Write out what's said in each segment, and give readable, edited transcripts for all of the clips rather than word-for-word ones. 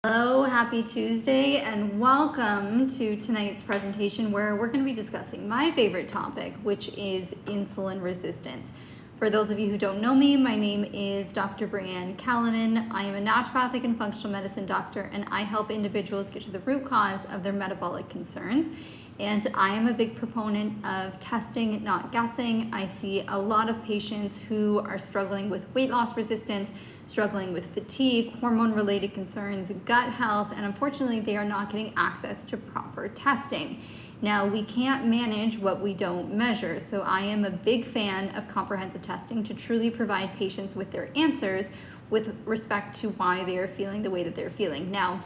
Hello, happy Tuesday, and welcome to tonight's presentation where we're going to be discussing my favorite topic, which is insulin resistance. For those of you who don't know me, my name is Dr. Brianne Callanan. I am a naturopathic and functional medicine doctor, and I help individuals get to the root cause of their metabolic concerns. And I am a big proponent of testing, not guessing. I see a lot of patients who are struggling with weight loss resistance, struggling with fatigue, hormone-related concerns, gut health, and unfortunately they are not getting access to proper testing. Now, we can't manage what we don't measure, so I am a big fan of comprehensive testing to truly provide patients with their answers with respect to why they are feeling the way that they're feeling. Now,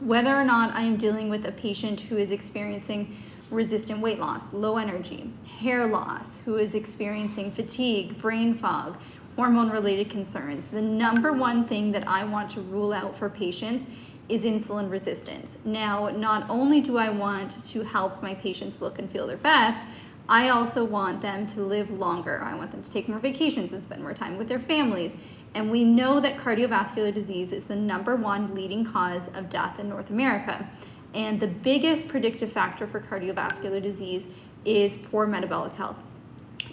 whether or not I am dealing with a patient who is experiencing resistant weight loss, low energy, hair loss, who is experiencing fatigue, brain fog, hormone-related concerns, the number one thing that I want to rule out for patients is insulin resistance. Now, not only do I want to help my patients look and feel their best, I also want them to live longer. I want them to take more vacations and spend more time with their families. And we know that cardiovascular disease is the number one leading cause of death in North America. And the biggest predictive factor for cardiovascular disease is poor metabolic health.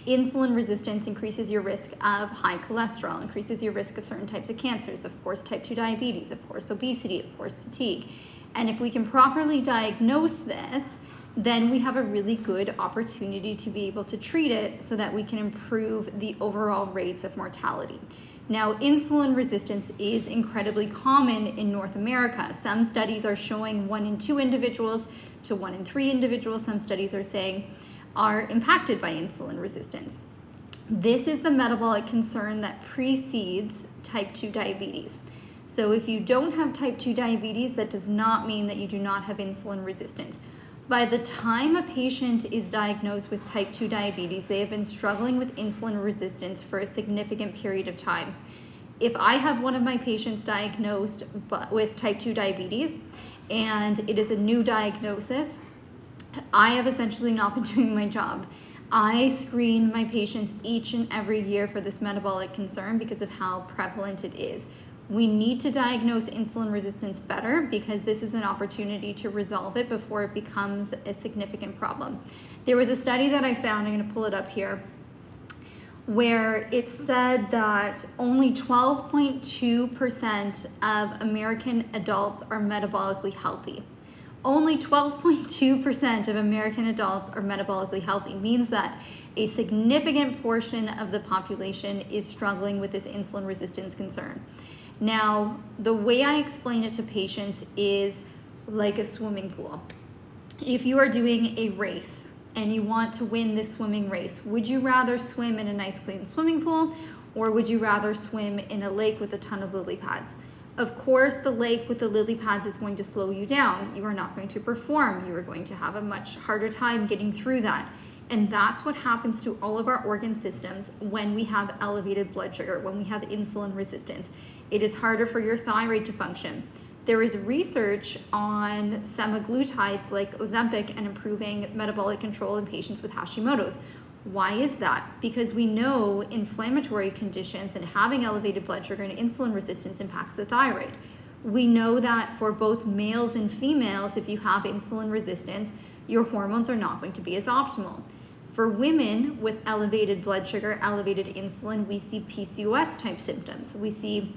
Insulin resistance increases your risk of high cholesterol, increases your risk of certain types of cancers, of course, type 2 diabetes, of course, obesity, of course, fatigue. And if we can properly diagnose this, then we have a really good opportunity to be able to treat it so that we can improve the overall rates of mortality. Now, insulin resistance is incredibly common in North America. Some studies are showing 1 in 2 individuals to 1 in 3 individuals. Some studies are saying are impacted by insulin resistance. This is the metabolic concern that precedes type 2 diabetes. So if you don't have type 2 diabetes, that does not mean that you do not have insulin resistance. By the time a patient is diagnosed with type 2 diabetes, they have been struggling with insulin resistance for a significant period of time. If I have one of my patients diagnosed with type 2 diabetes and it is a new diagnosis, I have essentially not been doing my job. I screen my patients each and every year for this metabolic concern because of how prevalent it is. We need to diagnose insulin resistance better because this is an opportunity to resolve it before it becomes a significant problem. There was a study that I found, I'm going to pull it up here, where it said that only 12.2% of American adults are metabolically healthy. Only 12.2% of American adults are metabolically healthy, means that a significant portion of the population is struggling with this insulin resistance concern. Now, the way I explain it to patients is like a swimming pool. If you are doing a race and you want to win this swimming race, would you rather swim in a nice clean swimming pool or would you rather swim in a lake with a ton of lily pads? Of course, the lake with the lily pads is going to slow you down. You are not going to perform. You are going to have a much harder time getting through that. And that's what happens to all of our organ systems when we have elevated blood sugar, when we have insulin resistance. It is harder for your thyroid to function. There is research on semaglutides like Ozempic and improving metabolic control in patients with Hashimoto's. Why is that? Because we know inflammatory conditions and having elevated blood sugar and insulin resistance impacts the thyroid. We know that for both males and females, if you have insulin resistance, your hormones are not going to be as optimal. For women with elevated blood sugar, elevated insulin, we see PCOS type symptoms. We see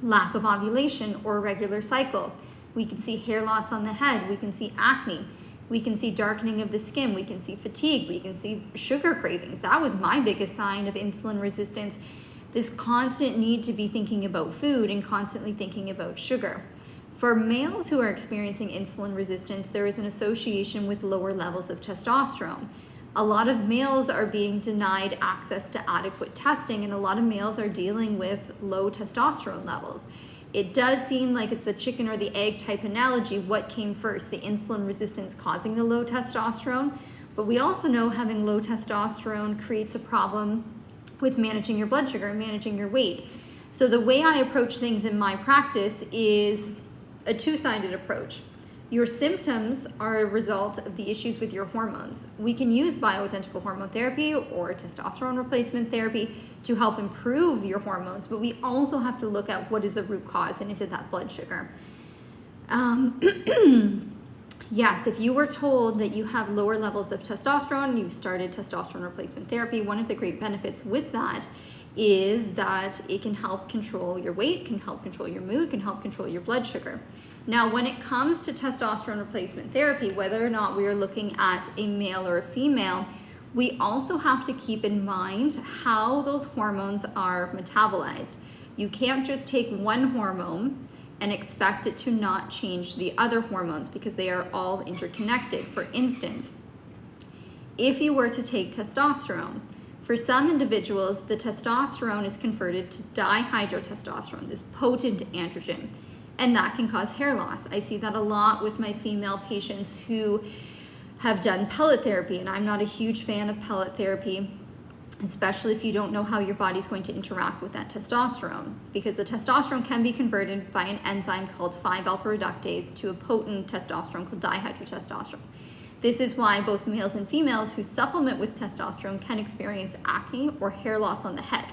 lack of ovulation or irregular cycle. We can see hair loss on the head. We can see acne. We can see darkening of the skin. We can see fatigue. We can see sugar cravings. That was my biggest sign of insulin resistance. This constant need to be thinking about food and constantly thinking about sugar. For males who are experiencing insulin resistance, there is an association with lower levels of testosterone. A lot of males are being denied access to adequate testing, and a lot of males are dealing with low testosterone levels. It does seem like it's the chicken or the egg type analogy. What came first, the insulin resistance causing the low testosterone? But we also know having low testosterone creates a problem with managing your blood sugar and managing your weight. So the way I approach things in my practice is a two-sided approach. Your symptoms are a result of the issues with your hormones. We can use bioidentical hormone therapy or testosterone replacement therapy to help improve your hormones, but we also have to look at what is the root cause, and is it that blood sugar? Yes, if you were told that you have lower levels of testosterone, you've started testosterone replacement therapy, one of the great benefits with that is that it can help control your weight, can help control your mood, can help control your blood sugar. Now, when it comes to testosterone replacement therapy, whether or not we are looking at a male or a female, we also have to keep in mind how those hormones are metabolized. You can't just take one hormone and expect it to not change the other hormones because they are all interconnected. For instance, if you were to take testosterone, for some individuals, the testosterone is converted to dihydrotestosterone, this potent androgen, and that can cause hair loss. I see that a lot with my female patients who have done pellet therapy, and I'm not a huge fan of pellet therapy, especially if you don't know how your body's going to interact with that testosterone, because the testosterone can be converted by an enzyme called 5-alpha reductase to a potent testosterone called dihydrotestosterone. This is why both males and females who supplement with testosterone can experience acne or hair loss on the head.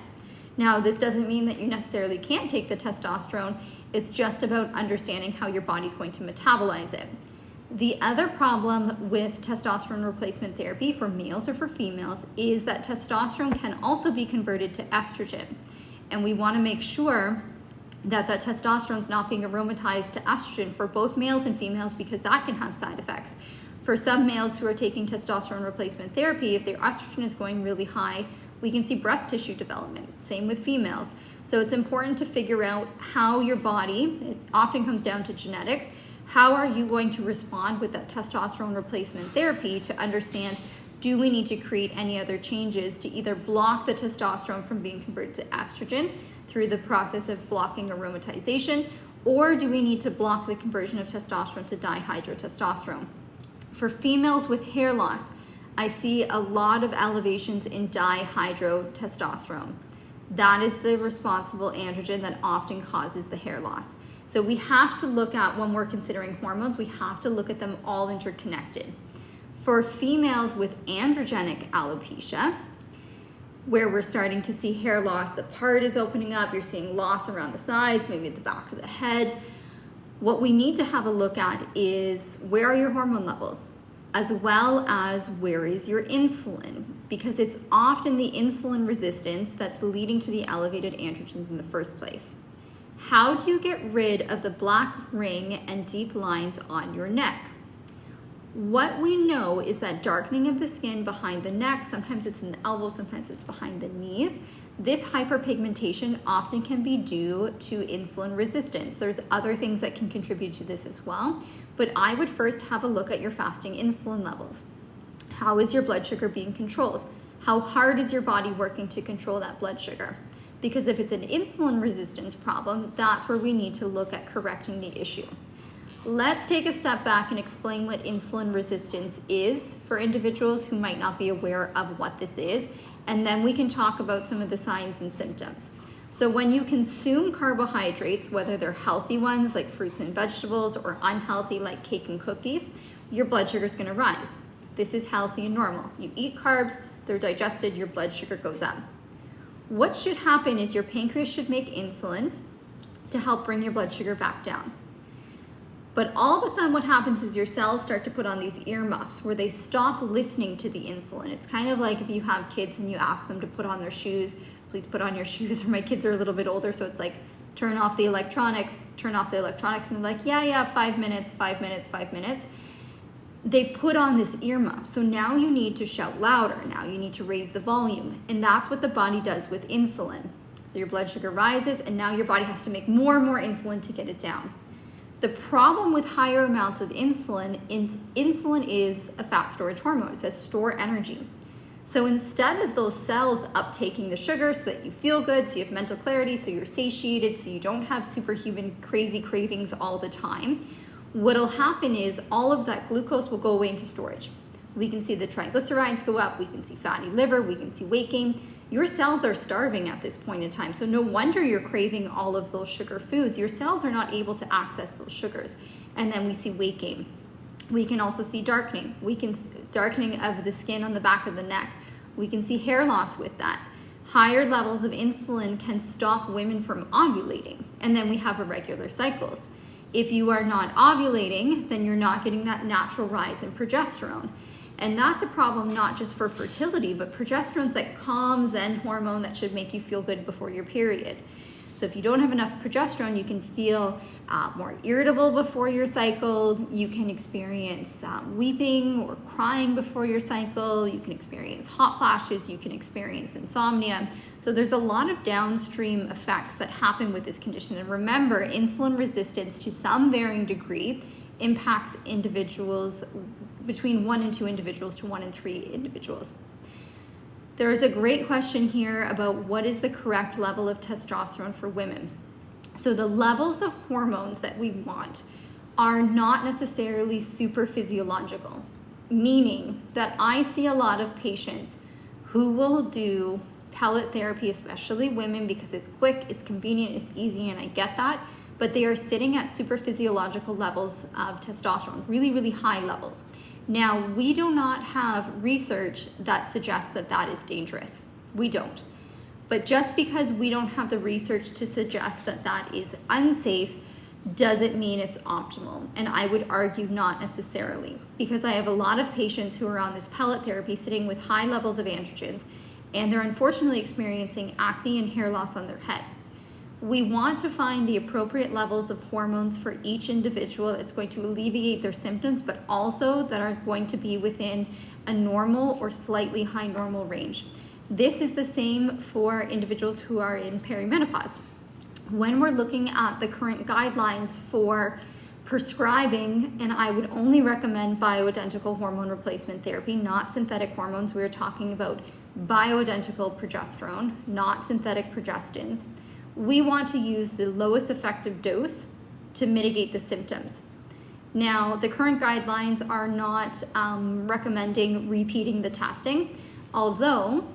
Now, this doesn't mean that you necessarily can't take the testosterone. It's just about understanding how your body's going to metabolize it. The other problem with testosterone replacement therapy for males or for females is that testosterone can also be converted to estrogen. And we want to make sure that that testosterone is not being aromatized to estrogen for both males and females, because that can have side effects. For some males who are taking testosterone replacement therapy, if their estrogen is going really high, we can see breast tissue development. Same with females. So it's important to figure out how your body, it often comes down to genetics, how are you going to respond with that testosterone replacement therapy to understand, do we need to create any other changes to either block the testosterone from being converted to estrogen through the process of blocking aromatization, or do we need to block the conversion of testosterone to dihydrotestosterone? For females with hair loss, I see a lot of elevations in dihydrotestosterone. That is the responsible androgen that often causes the hair loss. So we have to look at, when we're considering hormones, we have to look at them all interconnected. For females with androgenic alopecia, where we're starting to see hair loss, the part is opening up, you're seeing loss around the sides, maybe at the back of the head. What we need to have a look at is, where are your hormone levels, as well as where is your insulin, because it's often the insulin resistance that's leading to the elevated androgens in the first place. How do you get rid of the black ring and deep lines on your neck? What we know is that darkening of the skin behind the neck, sometimes it's in the elbow, sometimes it's behind the knees. This hyperpigmentation often can be due to insulin resistance. There's other things that can contribute to this as well, but I would first have a look at your fasting insulin levels. How is your blood sugar being controlled? How hard is your body working to control that blood sugar? Because if it's an insulin resistance problem, that's where we need to look at correcting the issue. Let's take a step back and explain what insulin resistance is for individuals who might not be aware of what this is, and then we can talk about some of the signs and symptoms. So when you consume carbohydrates, whether they're healthy ones like fruits and vegetables or unhealthy like cake and cookies, your blood sugar is going to rise. This is healthy and normal. You eat carbs, they're digested, your blood sugar goes up. What should happen is your pancreas should make insulin to help bring your blood sugar back down. But all of a sudden what happens is your cells start to put on these earmuffs where they stop listening to the insulin. It's kind of like if you have kids and you ask them to put on their shoes, please put on your shoes, or my kids are a little bit older, so it's like, turn off the electronics, and they're like, yeah, 5 minutes. They've put on this earmuff. So now you need to shout louder. Now you need to raise the volume. And that's what the body does with insulin. So your blood sugar rises, and now your body has to make more and more insulin to get it down. The problem with higher amounts of insulin is a fat storage hormone. It says store energy. So instead of those cells uptaking the sugar so that you feel good, so you have mental clarity, so you're satiated, so you don't have superhuman crazy cravings all the time, what'll happen is all of that glucose will go away into storage. We can see the triglycerides go up, we can see fatty liver, we can see weight gain. Your cells are starving at this point in time, so no wonder you're craving all of those sugar foods. Your cells are not able to access those sugars. And then we see weight gain. We can also see darkening. We can see darkening of the skin on the back of the neck. We can see hair loss with that. Higher levels of insulin can stop women from ovulating. And then we have irregular cycles. If you are not ovulating, then you're not getting that natural rise in progesterone. And that's a problem not just for fertility, but progesterone's that calm Zen hormone that should make you feel good before your period. So if you don't have enough progesterone, you can feel more irritable before your cycle. You can experience weeping or crying before your cycle. You can experience hot flashes. You can experience insomnia. So there's a lot of downstream effects that happen with this condition. And remember, insulin resistance to some varying degree impacts individuals between 1 and 2 individuals to 1 and 3 individuals. There is a great question here about what is the correct level of testosterone for women. So the levels of hormones that we want are not necessarily super physiological, meaning that I see a lot of patients who will do pellet therapy, especially women, because it's quick, it's convenient, it's easy, and I get that, but they are sitting at super physiological levels of testosterone, really, really high levels. Now, we do not have research that suggests that that is dangerous. We don't. But just because we don't have the research to suggest that that is unsafe doesn't mean it's optimal. And I would argue not necessarily, because I have a lot of patients who are on this pellet therapy sitting with high levels of androgens, and they're unfortunately experiencing acne and hair loss on their head. We want to find the appropriate levels of hormones for each individual that's going to alleviate their symptoms, but also that are going to be within a normal or slightly high normal range. This is the same for individuals who are in perimenopause. When we're looking at the current guidelines for prescribing, and I would only recommend bioidentical hormone replacement therapy, not synthetic hormones. We are talking about bioidentical progesterone, not synthetic progestins. We want to use the lowest effective dose to mitigate the symptoms. Now, the current guidelines are not recommending repeating the testing, although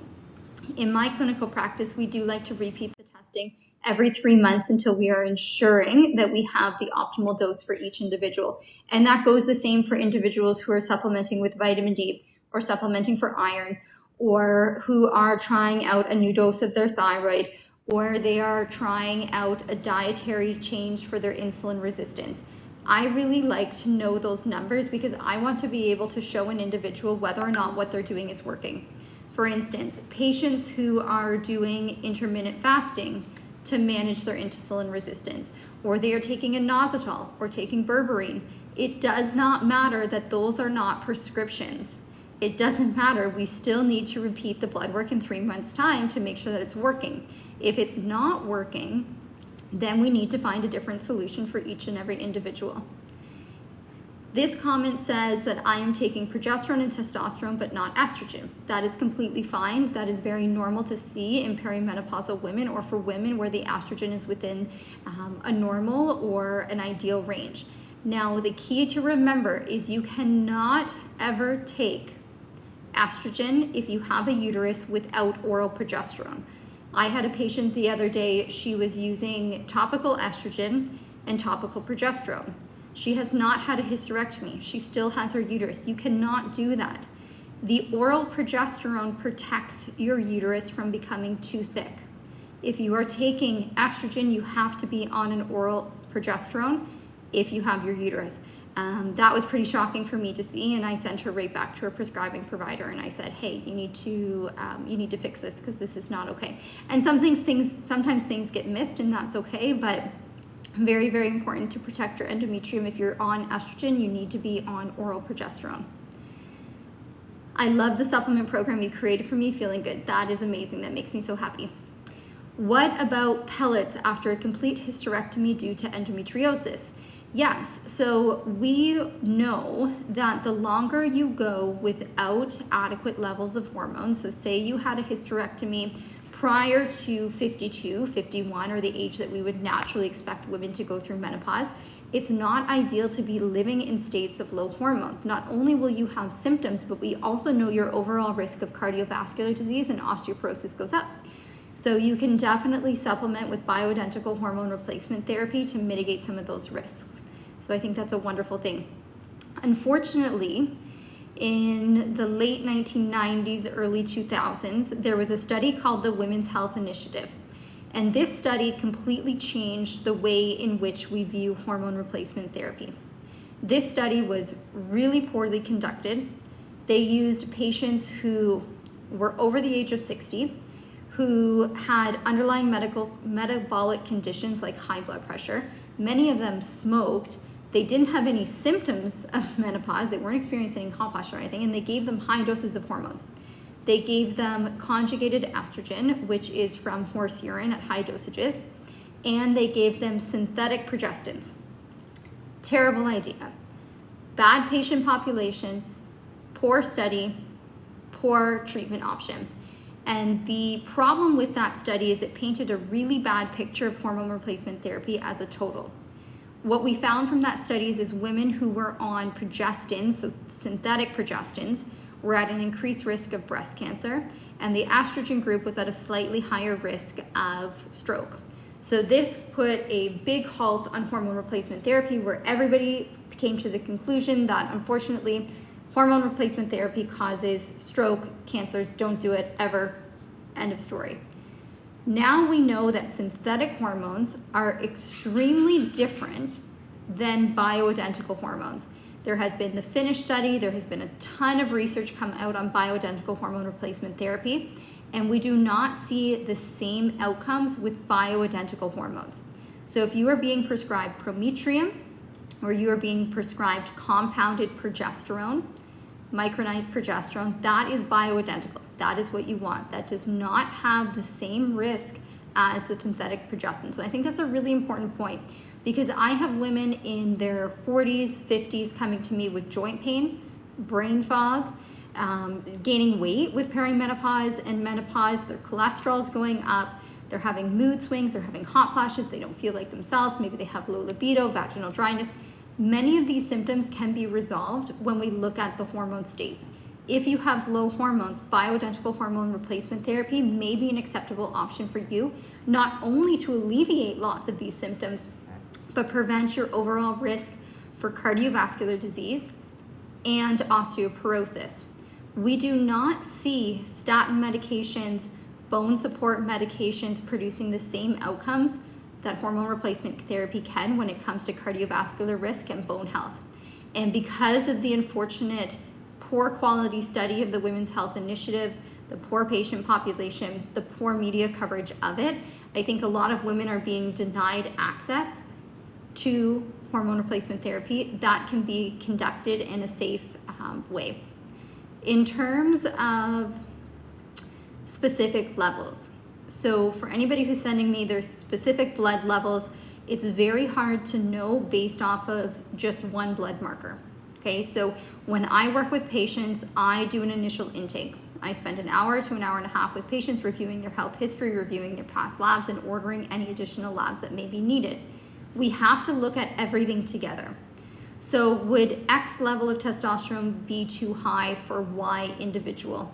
in my clinical practice, we do like to repeat the testing every 3 months until we are ensuring that we have the optimal dose for each individual. And that goes the same for individuals who are supplementing with vitamin D or supplementing for iron, or who are trying out a new dose of their thyroid, or they are trying out a dietary change for their insulin resistance. I really like to know those numbers because I want to be able to show an individual whether or not what they're doing is working. For instance, patients who are doing intermittent fasting to manage their insulin resistance, or they are taking inositol or taking berberine, it does not matter that those are not prescriptions. It doesn't matter. We still need to repeat the blood work in 3 months' time to make sure that it's working. If it's not working, then we need to find a different solution for each and every individual. This comment says that I am taking progesterone and testosterone, but not estrogen. That is completely fine. That is very normal to see in perimenopausal women, or for women where the estrogen is within a normal or an ideal range. Now, the key to remember is you cannot ever take estrogen if you have a uterus without oral progesterone. I had a patient the other day, she was using topical estrogen and topical progesterone. She has not had a hysterectomy. She still has her uterus. You cannot do that. The oral progesterone protects your uterus from becoming too thick. If you are taking estrogen, you have to be on an oral progesterone if you have your uterus. That was pretty shocking for me to see, and I sent her right back to her prescribing provider, and I said, hey, you need to fix this because this is not okay. And sometimes things get missed, and that's okay, but very, very important to protect your endometrium. If you're on estrogen, you need to be on oral progesterone. I love the supplement program you created for me, Feeling Good. That is amazing. That makes me so happy. What about pellets after a complete hysterectomy due to endometriosis? Yes, so we know that the longer you go without adequate levels of hormones, so say you had a hysterectomy prior to 52, 51, or the age that we would naturally expect women to go through menopause, it's not ideal to be living in states of low hormones. Not only will you have symptoms, but we also know your overall risk of cardiovascular disease and osteoporosis goes up. So you can definitely supplement with bioidentical hormone replacement therapy to mitigate some of those risks. So I think that's a wonderful thing. Unfortunately, in the late 1990s, early 2000s, there was a study called the Women's Health Initiative. And this study completely changed the way in which we view hormone replacement therapy. This study was really poorly conducted. They used patients who were over the age of 60, who had underlying metabolic conditions like high blood pressure. Many of them smoked. They didn't have any symptoms of menopause. They weren't experiencing hot flash or anything, and they gave them high doses of hormones. They gave them conjugated estrogen, which is from horse urine at high dosages, and they gave them synthetic progestins. Terrible idea. Bad patient population, poor study, poor treatment option. And the problem with that study is it painted a really bad picture of hormone replacement therapy as a total. What we found from that study is women who were on progestins, so synthetic progestins, were at an increased risk of breast cancer, and the estrogen group was at a slightly higher risk of stroke. So this put a big halt on hormone replacement therapy, where everybody came to the conclusion that unfortunately hormone replacement therapy causes stroke, cancers, don't do it ever, end of story. Now we know that synthetic hormones are extremely different than bioidentical hormones. There has been the Finnish study, there has been a ton of research come out on bioidentical hormone replacement therapy, and we do not see the same outcomes with bioidentical hormones. So if you are being prescribed Prometrium, or you are being prescribed compounded progesterone, micronized progesterone, that is bioidentical. That is what you want. That does not have the same risk as the synthetic progestins. And I think that's a really important point, because I have women in their 40s, 50s coming to me with joint pain, brain fog, gaining weight with perimenopause and menopause. Their cholesterol is going up. They're having mood swings. They're having hot flashes. They don't feel like themselves. Maybe they have low libido, vaginal dryness. Many of these symptoms can be resolved when we look at the hormone state. If you have low hormones, bioidentical hormone replacement therapy may be an acceptable option for you, not only to alleviate lots of these symptoms, but prevent your overall risk for cardiovascular disease and osteoporosis. We do not see statin medications, bone support medications producing the same outcomes that hormone replacement therapy can when it comes to cardiovascular risk and bone health. And because of the unfortunate poor quality study of the Women's Health Initiative, the poor patient population, the poor media coverage of it, I think a lot of women are being denied access to hormone replacement therapy that can be conducted in a safe way. In terms of specific levels, so for anybody who's sending me their specific blood levels, it's very hard to know based off of just one blood marker. Okay, so when I work with patients, I do an initial intake. I spend an hour to an hour and a half with patients reviewing their health history, reviewing their past labs, and ordering any additional labs that may be needed. We have to look at everything together. So would X level of testosterone be too high for Y individual?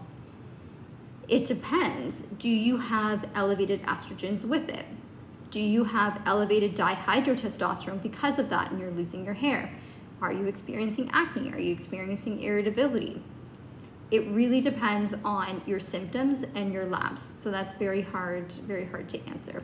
It depends. Do you have elevated estrogens with it? Do you have elevated dihydrotestosterone because of that and you're losing your hair? Are you experiencing acne? Are you experiencing irritability? It really depends on your symptoms and your labs. So that's very hard to answer.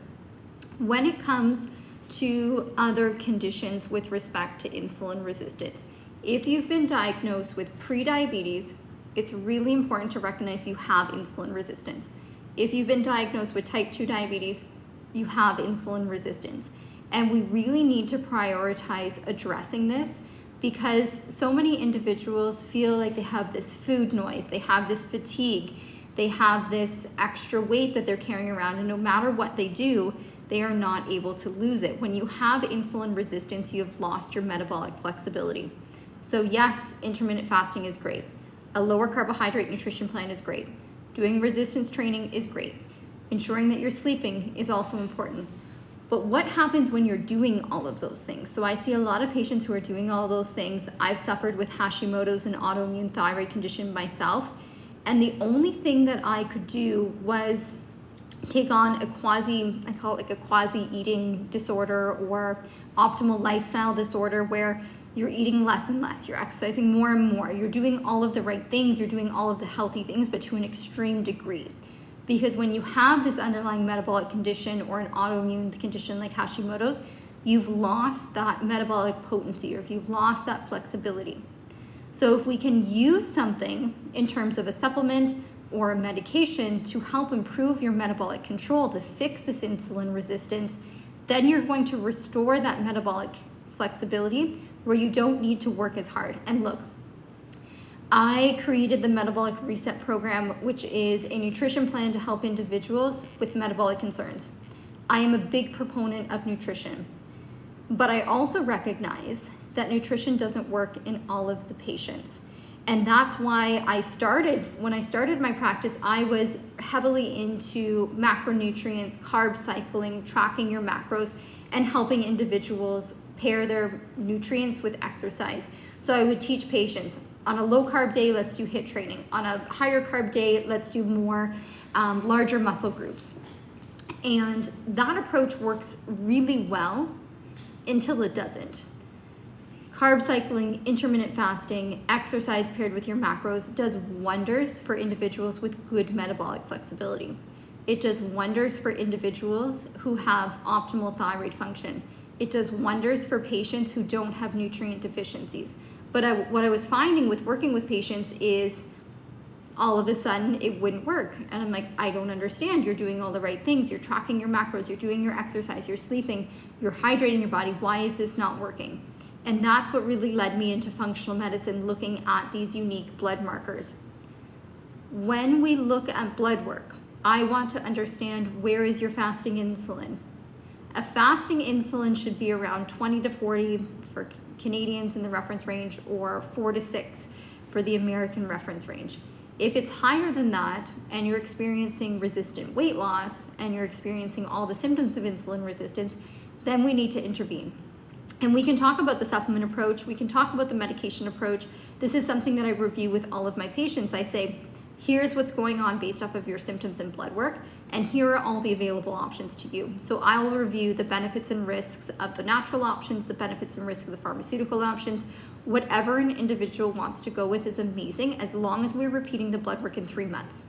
When it comes to other conditions with respect to insulin resistance, if you've been diagnosed with prediabetes, it's really important to recognize you have insulin resistance. If you've been diagnosed with type 2 diabetes, you have insulin resistance. And we really need to prioritize addressing this, because so many individuals feel like they have this food noise, they have this fatigue, they have this extra weight that they're carrying around, and no matter what they do, they are not able to lose it. When you have insulin resistance, you have lost your metabolic flexibility. So yes, intermittent fasting is great. A lower carbohydrate nutrition plan is great. Doing resistance training is great. Ensuring that you're sleeping is also important. But what happens when you're doing all of those things? So I see a lot of patients who are doing all those things. I've suffered with Hashimoto's and autoimmune thyroid condition myself. And the only thing that I could do was take on I call it like a quasi eating disorder or optimal lifestyle disorder, where you're eating less and less, you're exercising more and more, you're doing all of the right things, you're doing all of the healthy things, but to an extreme degree. because when you have this underlying metabolic condition or an autoimmune condition like Hashimoto's, you've lost that metabolic potency, or if you've lost that flexibility. So if we can use something in terms of a supplement or a medication to help improve your metabolic control, to fix this insulin resistance, then you're going to restore that metabolic flexibility where you don't need to work as hard. And look, I created the Metabolic Reset Program, which is a nutrition plan to help individuals with metabolic concerns. I am a big proponent of nutrition, but I also recognize that nutrition doesn't work in all of the patients. And that's why when I started my practice, I was heavily into macronutrients, carb cycling, tracking your macros, and helping individuals pair their nutrients with exercise. So I would teach patients, on a low carb day, let's do HIIT training. On a higher carb day, let's do more larger muscle groups. And that approach works really well until it doesn't. Carb cycling, intermittent fasting, exercise paired with your macros does wonders for individuals with good metabolic flexibility. It does wonders for individuals who have optimal thyroid function. It does wonders for patients who don't have nutrient deficiencies. But what I was finding with working with patients is all of a sudden it wouldn't work. And I'm like, I don't understand. You're doing all the right things. You're tracking your macros. You're doing your exercise. You're sleeping. You're hydrating your body. Why is this not working? And that's what really led me into functional medicine, looking at these unique blood markers. When we look at blood work, I want to understand, where is your fasting insulin? A fasting insulin should be around 20 to 40 for Canadians in the reference range, or 4 to 6 for the American reference range. If it's higher than that and you're experiencing resistant weight loss and you're experiencing all the symptoms of insulin resistance, then we need to intervene. And we can talk about the supplement approach, we can talk about the medication approach. This is something that I review with all of my patients. I say, here's what's going on based off of your symptoms and blood work, and here are all the available options to you. So I will review the benefits and risks of the natural options, the benefits and risks of the pharmaceutical options. Whatever an individual wants to go with is amazing, as long as we're repeating the blood work in 3 months.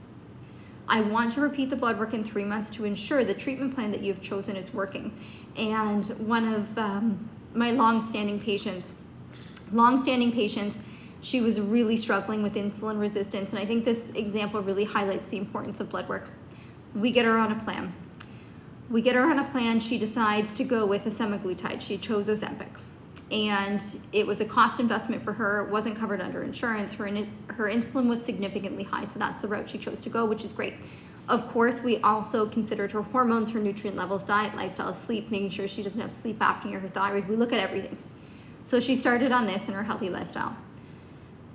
I want to repeat the blood work in 3 months to ensure the treatment plan that you've chosen is working. And one of my long-standing patients, she was really struggling with insulin resistance, and I think this example really highlights the importance of blood work. We get her on a plan. She decides to go with a semaglutide. She chose Ozempic, and it was a cost investment for her. It wasn't covered under insurance. Her insulin was significantly high, so that's the route she chose to go, which is great. Of course, we also considered her hormones, her nutrient levels, diet, lifestyle, sleep, making sure she doesn't have sleep apnea, her thyroid. We look at everything. So she started on this in her healthy lifestyle.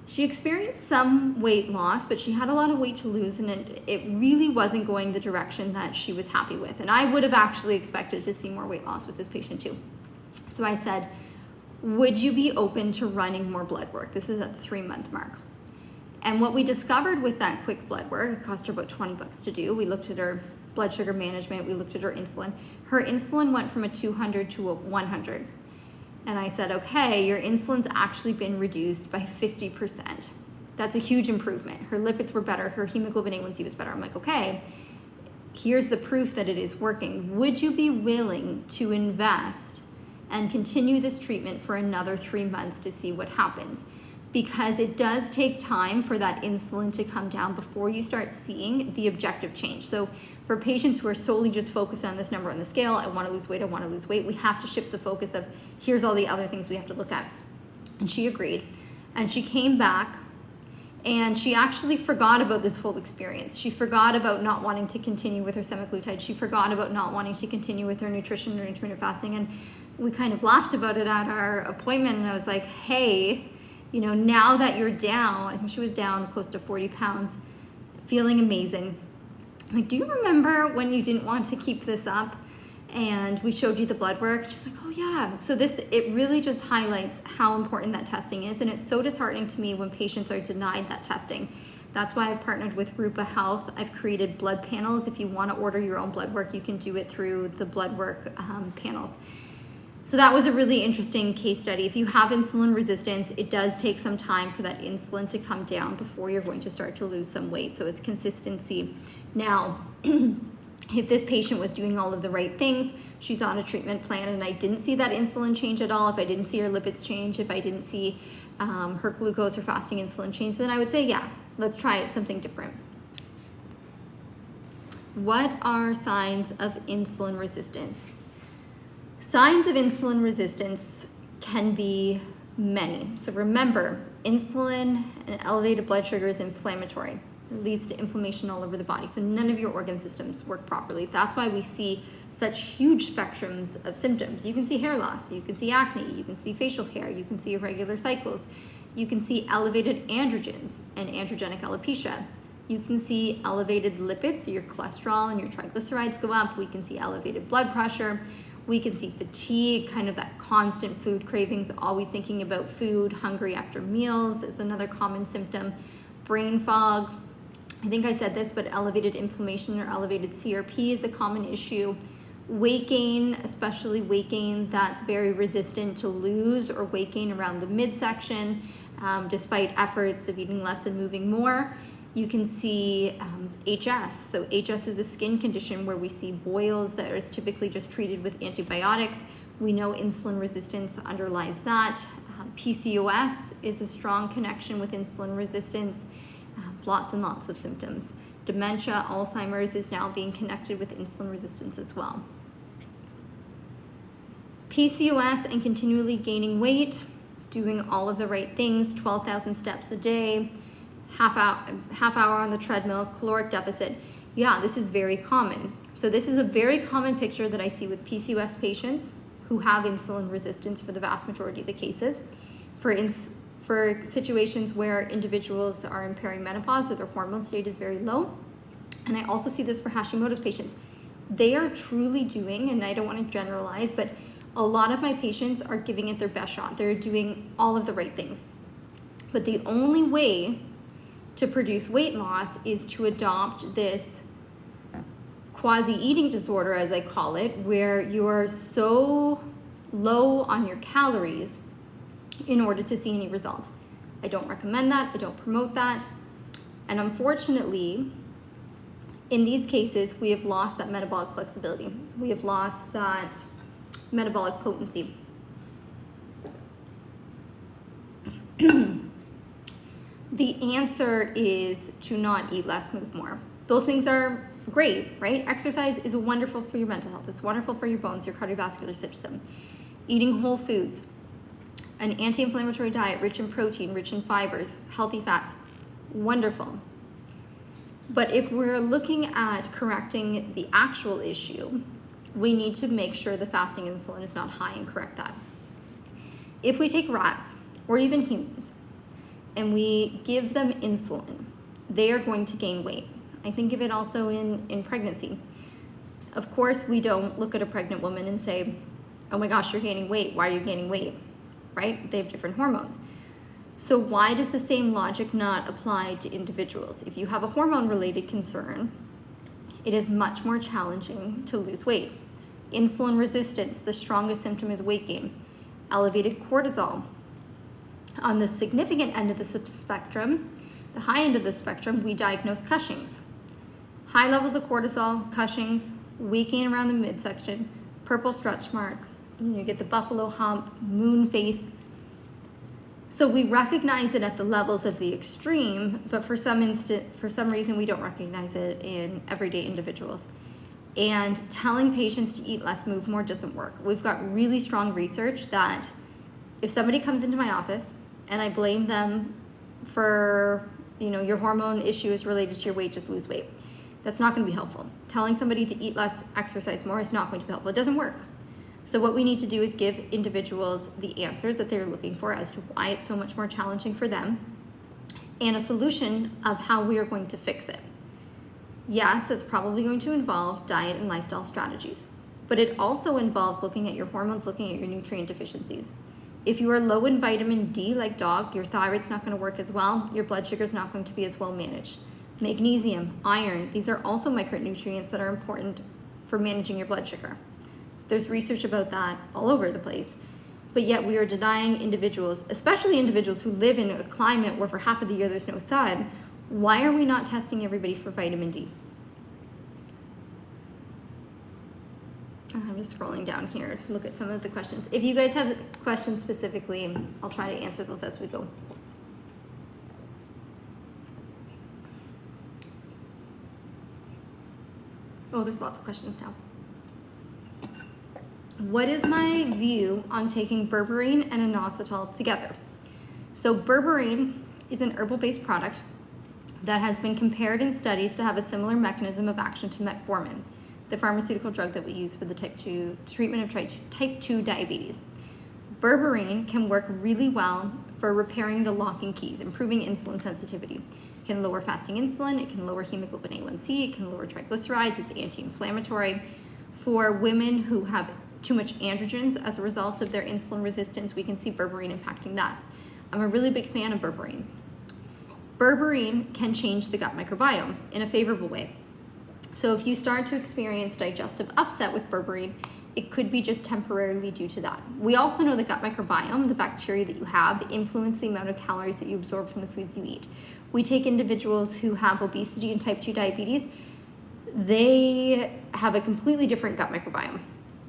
She experienced some weight loss, but she had a lot of weight to lose, and it really wasn't going the direction that she was happy with. And I would have actually expected to see more weight loss with this patient too. So I said, would you be open to running more blood work? This is at the 3-month mark. And what we discovered with that quick blood work, it cost her about $20 to do. We looked at her blood sugar management. We looked at her insulin. Her insulin went from a 200 to a 100. And I said, okay, your insulin's actually been reduced by 50%. That's a huge improvement. Her lipids were better. Her hemoglobin A1C was better. I'm like, okay, here's the proof that it is working. Would you be willing to invest and continue this treatment for another 3 months to see what happens? Because it does take time for that insulin to come down before you start seeing the objective change. So for patients who are solely just focused on this number on the scale, I want to lose weight, we have to shift the focus of, here's all the other things we have to look at. And she agreed. And she came back, and she actually forgot about this whole experience. She forgot about not wanting to continue with her semaglutide. She forgot about not wanting to continue with her nutrition or intermittent fasting. And we kind of laughed about it at our appointment, and I was like, hey, you know, now that you're down, I think she was down close to 40 pounds, feeling amazing. I'm like, do you remember when you didn't want to keep this up and we showed you the blood work? She's like, oh yeah. So it really just highlights how important that testing is. And it's so disheartening to me when patients are denied that testing. That's why I've partnered with Rupa Health. I've created blood panels. If you want to order your own blood work, you can do it through the blood work panels. So that was a really interesting case study. If you have insulin resistance, it does take some time for that insulin to come down before you're going to start to lose some weight. So it's consistency. Now, if this patient was doing all of the right things, she's on a treatment plan, and I didn't see that insulin change at all, if I didn't see her lipids change, if I didn't see her glucose or fasting insulin change, then I would say, yeah, let's try it, something different. What are signs of insulin resistance? Signs of insulin resistance can be many. So remember, insulin and elevated blood sugar is inflammatory. It leads to inflammation all over the body. So none of your organ systems work properly. That's why we see such huge spectrums of symptoms. You can see hair loss, you can see acne, you can see facial hair, you can see irregular cycles, you can see elevated androgens and androgenic alopecia. You can see elevated lipids, so your cholesterol and your triglycerides go up. We can see elevated blood pressure. We can see fatigue, kind of that constant food cravings, always thinking about food, hungry after meals is another common symptom. Brain fog, I think I said this, but elevated inflammation or elevated CRP is a common issue. Weight gain, especially weight gain that's very resistant to lose, or weight gain around the midsection, despite efforts of eating less and moving more. You can see HS. So HS is a skin condition where we see boils that is typically just treated with antibiotics. We know insulin resistance underlies that. PCOS is a strong connection with insulin resistance. Lots and lots of symptoms. Dementia, Alzheimer's is now being connected with insulin resistance as well. PCOS and continually gaining weight, doing all of the right things, 12,000 steps a day, half hour on the treadmill, caloric deficit. Yeah, this is very common. So this is a very common picture that I see with PCOS patients who have insulin resistance for the vast majority of the cases. For situations where individuals are in perimenopause or their hormone state is very low. And I also see this for Hashimoto's patients. They are truly doing, and I don't want to generalize, but a lot of my patients are giving it their best shot. They're doing all of the right things. But the only way to produce weight loss is to adopt this quasi-eating disorder, as I call it, where you are so low on your calories in order to see any results. I don't recommend that. I don't promote that. And unfortunately, in these cases, we have lost that metabolic flexibility. We have lost that metabolic potency. The answer is to not eat less, move more. Those things are great, right? Exercise is wonderful for your mental health. It's wonderful for your bones, your cardiovascular system. Eating whole foods, an anti-inflammatory diet rich in protein, rich in fibers, healthy fats, wonderful. But if we're looking at correcting the actual issue, we need to make sure the fasting insulin is not high and correct that. If we take rats or even humans and we give them insulin, they are going to gain weight. I think of it also in pregnancy. Of course, we don't look at a pregnant woman and say, oh my gosh, you're gaining weight. Why are you gaining weight? Right? They have different hormones. So why does the same logic not apply to individuals? If you have a hormone-related concern, it is much more challenging to lose weight. Insulin resistance, the strongest symptom is weight gain. Elevated cortisol. On the significant end of the spectrum, the high end of the spectrum, we diagnose Cushing's. High levels of cortisol, Cushing's, weight gain around the midsection, purple stretch mark. You get the buffalo hump, moon face. So we recognize it at the levels of the extreme, but for some reason we don't recognize it in everyday individuals. And telling patients to eat less, move more doesn't work. We've got really strong research that if somebody comes into my office and I blame them for, your hormone issue is related to your weight, just lose weight. That's not going to be helpful. Telling somebody to eat less, exercise more is not going to be helpful. It doesn't work. So what we need to do is give individuals the answers that they're looking for as to why it's so much more challenging for them and a solution of how we are going to fix it. Yes, that's probably going to involve diet and lifestyle strategies, but it also involves looking at your hormones, looking at your nutrient deficiencies. If you are low in vitamin D like dog, your thyroid's not going to work as well, your blood sugar is not going to be as well managed. Magnesium, iron, these are also micronutrients that are important for managing your blood sugar. There's research about that all over the place. But yet we are denying individuals, especially individuals who live in a climate where for half of the year there's no sun. Why are we not testing everybody for vitamin D? I'm just scrolling down here to look at some of the questions. If you guys have questions specifically, I'll try to answer those as we go. Oh, there's lots of questions now. What is my view on taking berberine and inositol together? So berberine is an herbal-based product that has been compared in studies to have a similar mechanism of action to metformin, the pharmaceutical drug that we use for the treatment of type 2 diabetes. Berberine can work really well for repairing the locking keys, improving insulin sensitivity. It can lower fasting insulin, it can lower hemoglobin A1C, it can lower triglycerides, it's anti-inflammatory. For women who have too much androgens as a result of their insulin resistance, we can see berberine impacting that. I'm a really big fan of berberine. Berberine can change the gut microbiome in a favorable way. So if you start to experience digestive upset with berberine, it could be just temporarily due to that. We also know the gut microbiome, the bacteria that you have, influence the amount of calories that you absorb from the foods you eat. We take individuals who have obesity and type 2 diabetes, they have a completely different gut microbiome.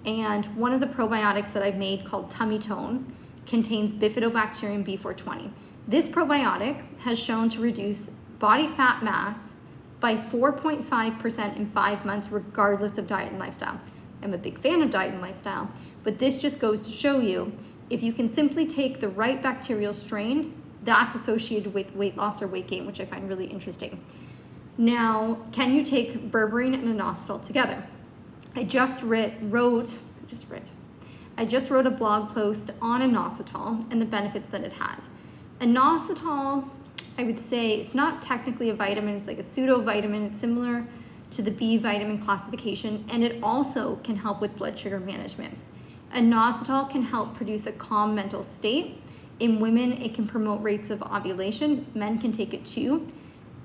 And one of the probiotics that I've made called Tummy Tone contains bifidobacterium B420. This probiotic has shown to reduce body fat mass by 4.5% in 5 months, regardless of diet and lifestyle. I'm a big fan of diet and lifestyle, but this just goes to show you, if you can simply take the right bacterial strain, that's associated with weight loss or weight gain, which I find really interesting. Now, can you take berberine and inositol together? I just wrote a blog post on inositol and the benefits that it has. Inositol, I would say, it's not technically a vitamin, it's like a pseudo vitamin. It's similar to the B vitamin classification, and it also can help with blood sugar management. Inositol can help produce a calm mental state. In women, it can promote rates of ovulation. Men can take it too.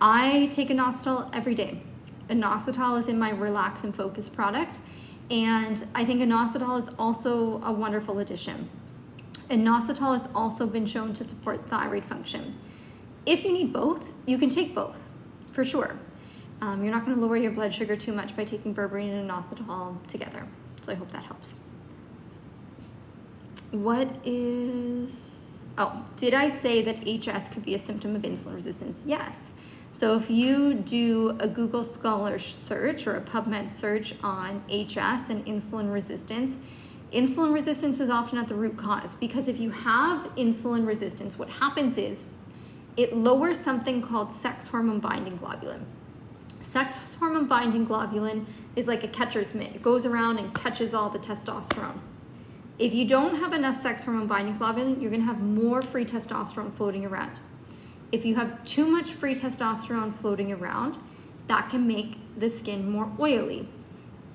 I take inositol every day. Inositol is in my Relax and Focus product, and I think inositol is also a wonderful addition. Inositol has also been shown to support thyroid function. If you need both, you can take both, for sure. You're not going to lower your blood sugar too much by taking berberine and inositol together, so I hope that helps. Did I say that HS could be a symptom of insulin resistance? Yes. So if you do a Google Scholar search or a PubMed search on HS and insulin resistance is often at the root cause, because if you have insulin resistance, what happens is it lowers something called sex hormone binding globulin. Sex hormone binding globulin is like a catcher's mitt. It goes around and catches all the testosterone. If you don't have enough sex hormone binding globulin, you're going to have more free testosterone floating around. If you have too much free testosterone floating around, that can make the skin more oily.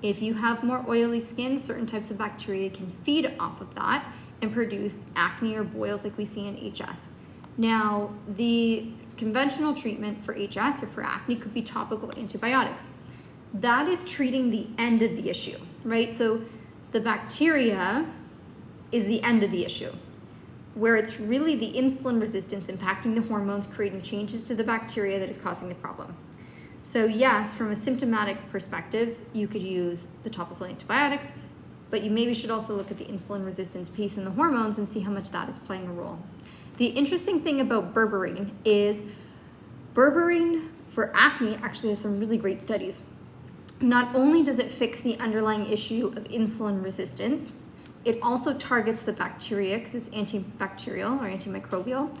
If you have more oily skin, certain types of bacteria can feed off of that and produce acne or boils like we see in HS. Now, the conventional treatment for HS or for acne could be topical antibiotics. That is treating the end of the issue, right? So the bacteria is the end of the issue, where it's really the insulin resistance impacting the hormones, creating changes to the bacteria that is causing the problem. So yes, from a symptomatic perspective, you could use the topical antibiotics, but you maybe should also look at the insulin resistance piece in the hormones and see how much that is playing a role. The interesting thing about berberine is berberine for acne actually has some really great studies. Not only does it fix the underlying issue of insulin resistance, it also targets the bacteria because it's antibacterial or antimicrobial,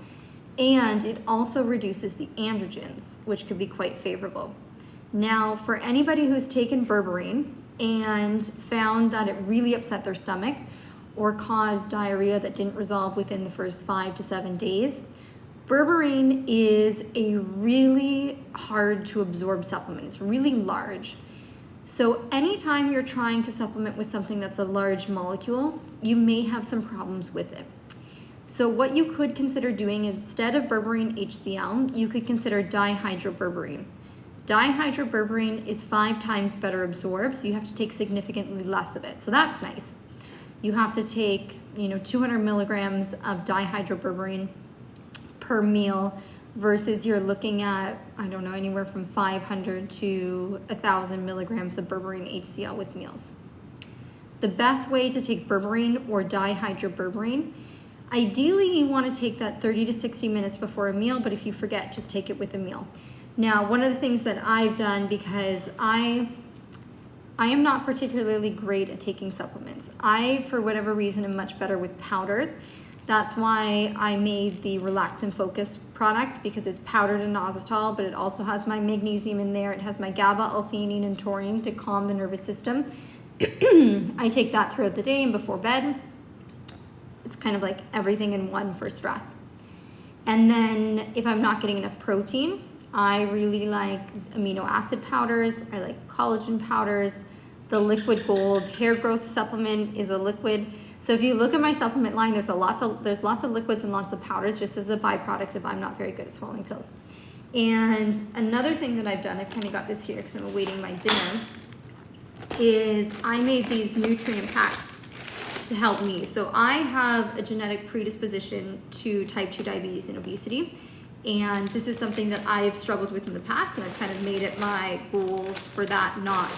and it also reduces the androgens, which could be quite favorable. Now, for anybody who's taken berberine and found that it really upset their stomach or caused diarrhea that didn't resolve within the first 5 to 7 days, berberine is a really hard to absorb supplement. It's really large. So anytime you're trying to supplement with something that's a large molecule, you may have some problems with it. So what you could consider doing is, instead of berberine HCl, you could consider dihydroberberine. Dihydroberberine is 5 times better absorbed, so you have to take significantly less of it. So that's nice. You have to take, 200 milligrams of dihydroberberine per meal versus you're looking at, anywhere from 500 to 1,000 milligrams of berberine HCl with meals. The best way to take berberine or dihydroberberine, ideally you want to take that 30 to 60 minutes before a meal, but if you forget, just take it with a meal. Now, one of the things that I've done, because I am not particularly great at taking supplements. I, for whatever reason, am much better with powders. That's why I made the Relax and Focus product, because it's powdered inositol, but it also has my magnesium in there. It has my GABA, L-theanine, and taurine to calm the nervous system. I take that throughout the day and before bed. It's kind of like everything in one for stress. And then if I'm not getting enough protein, I really like amino acid powders. I like collagen powders. The Liquid Gold hair growth supplement is a liquid. So if you look at my supplement line, there's lots of liquids and lots of powders, just as a byproduct of I'm not very good at swallowing pills. And another thing that I've done, I've kind of got this here because I'm awaiting my dinner, is I made these nutrient packs to help me. So I have a genetic predisposition to type 2 diabetes and obesity. And this is something that I've struggled with in the past, and I've kind of made it my goals for that not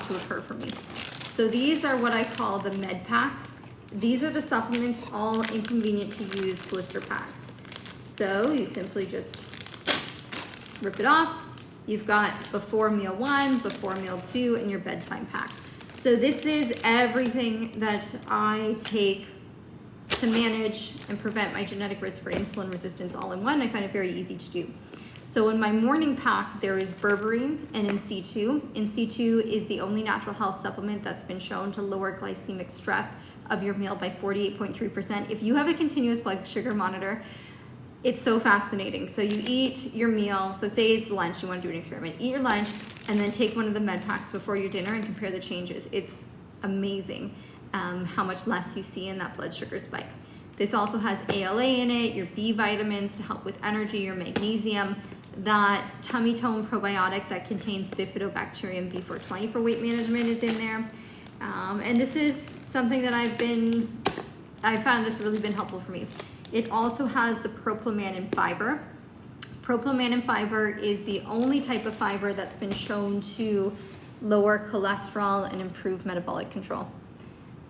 to occur for me. So these are what I call the med packs. These are the supplements, all inconvenient to use blister packs. So you simply just rip it off. You've got before meal 1, before meal 2, and your bedtime pack. So this is everything that I take to manage and prevent my genetic risk for insulin resistance all in one. I find it very easy to do. So in my morning pack, there is berberine and In-C2. In-C2 is the only natural health supplement that's been shown to lower glycemic stress of your meal by 48.3%. If you have a continuous blood sugar monitor, it's so fascinating. So you eat your meal, so say it's lunch, you want to do an experiment, eat your lunch, and then take one of the med packs before your dinner and compare the changes. It's amazing how much less you see in that blood sugar spike. This also has ALA in it, your B vitamins to help with energy, your magnesium, that tummy tone probiotic that contains bifidobacterium B420 for weight management is in there. And this is something that I found that's really been helpful for me. It also has the propylamanin fiber. Propylamanin fiber is the only type of fiber that's been shown to lower cholesterol and improve metabolic control.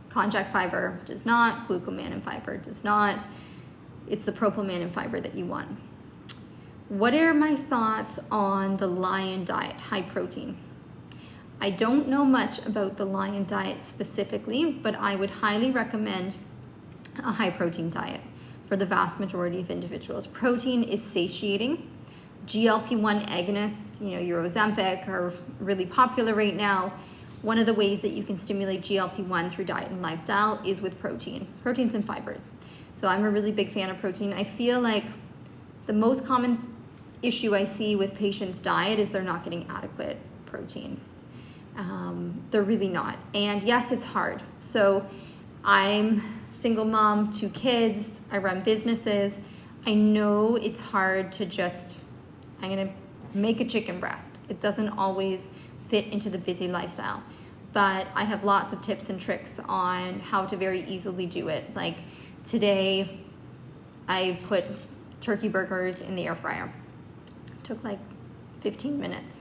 Konjac fiber does not, glucomannan fiber does not. It's the propylamanin fiber that you want. What are my thoughts on the Lion diet, high protein? I don't know much about the Lion diet specifically, but I would highly recommend a high protein diet for the vast majority of individuals. Protein is satiating. GLP-1 agonists, your Ozempic, are really popular right now. One of the ways that you can stimulate GLP-1 through diet and lifestyle is with proteins and fibers. So I'm a really big fan of protein. I feel like the most common issue I see with patients' diet is they're not getting adequate protein. They're really not. And yes, it's hard. So I'm single mom, 2 kids, I run businesses. I know it's hard to I'm gonna make a chicken breast. It doesn't always fit into the busy lifestyle, but I have lots of tips and tricks on how to very easily do it. Like today, I put turkey burgers in the air fryer. It took like 15 minutes.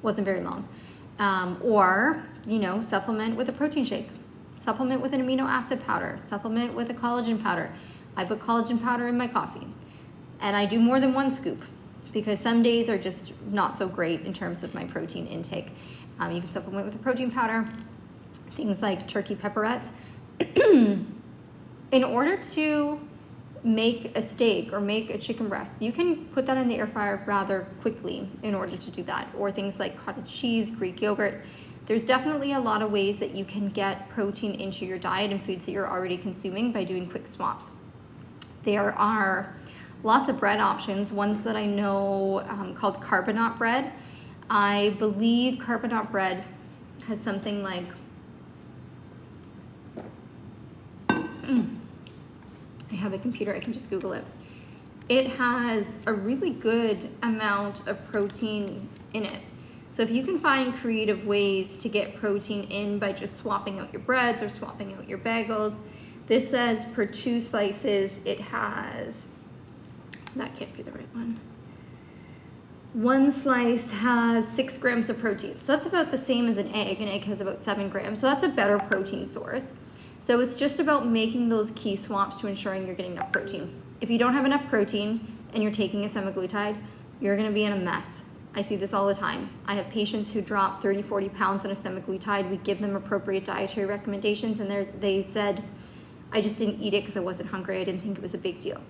Wasn't very long. Or, supplement with a protein shake. Supplement with an amino acid powder. Supplement with a collagen powder. I put collagen powder in my coffee. And I do more than 1 scoop, because some days are just not so great in terms of my protein intake. You can supplement with a protein powder, things like turkey pepperettes. In order to make a steak or make a chicken breast, you can put that in the air fryer rather quickly in order to do that. Or things like cottage cheese, Greek yogurt. There's definitely a lot of ways that you can get protein into your diet and foods that you're already consuming by doing quick swaps. There are lots of bread options, ones that I know called carbonate bread. I believe carbonate bread has something like, I have a computer, I can just Google it. It has a really good amount of protein in it. So if you can find creative ways to get protein in by just swapping out your breads or swapping out your bagels, this says per 2 slices, it has, that can't be the right one. 1 slice has 6 grams of protein. So that's about the same as an egg. An egg has about 7 grams. So that's a better protein source. So it's just about making those key swaps to ensuring you're getting enough protein. If you don't have enough protein and you're taking a semaglutide, you're gonna be in a mess. I see this all the time. I have patients who drop 30, 40 pounds on a semaglutide. We give them appropriate dietary recommendations and they said, I just didn't eat it because I wasn't hungry. I didn't think it was a big deal.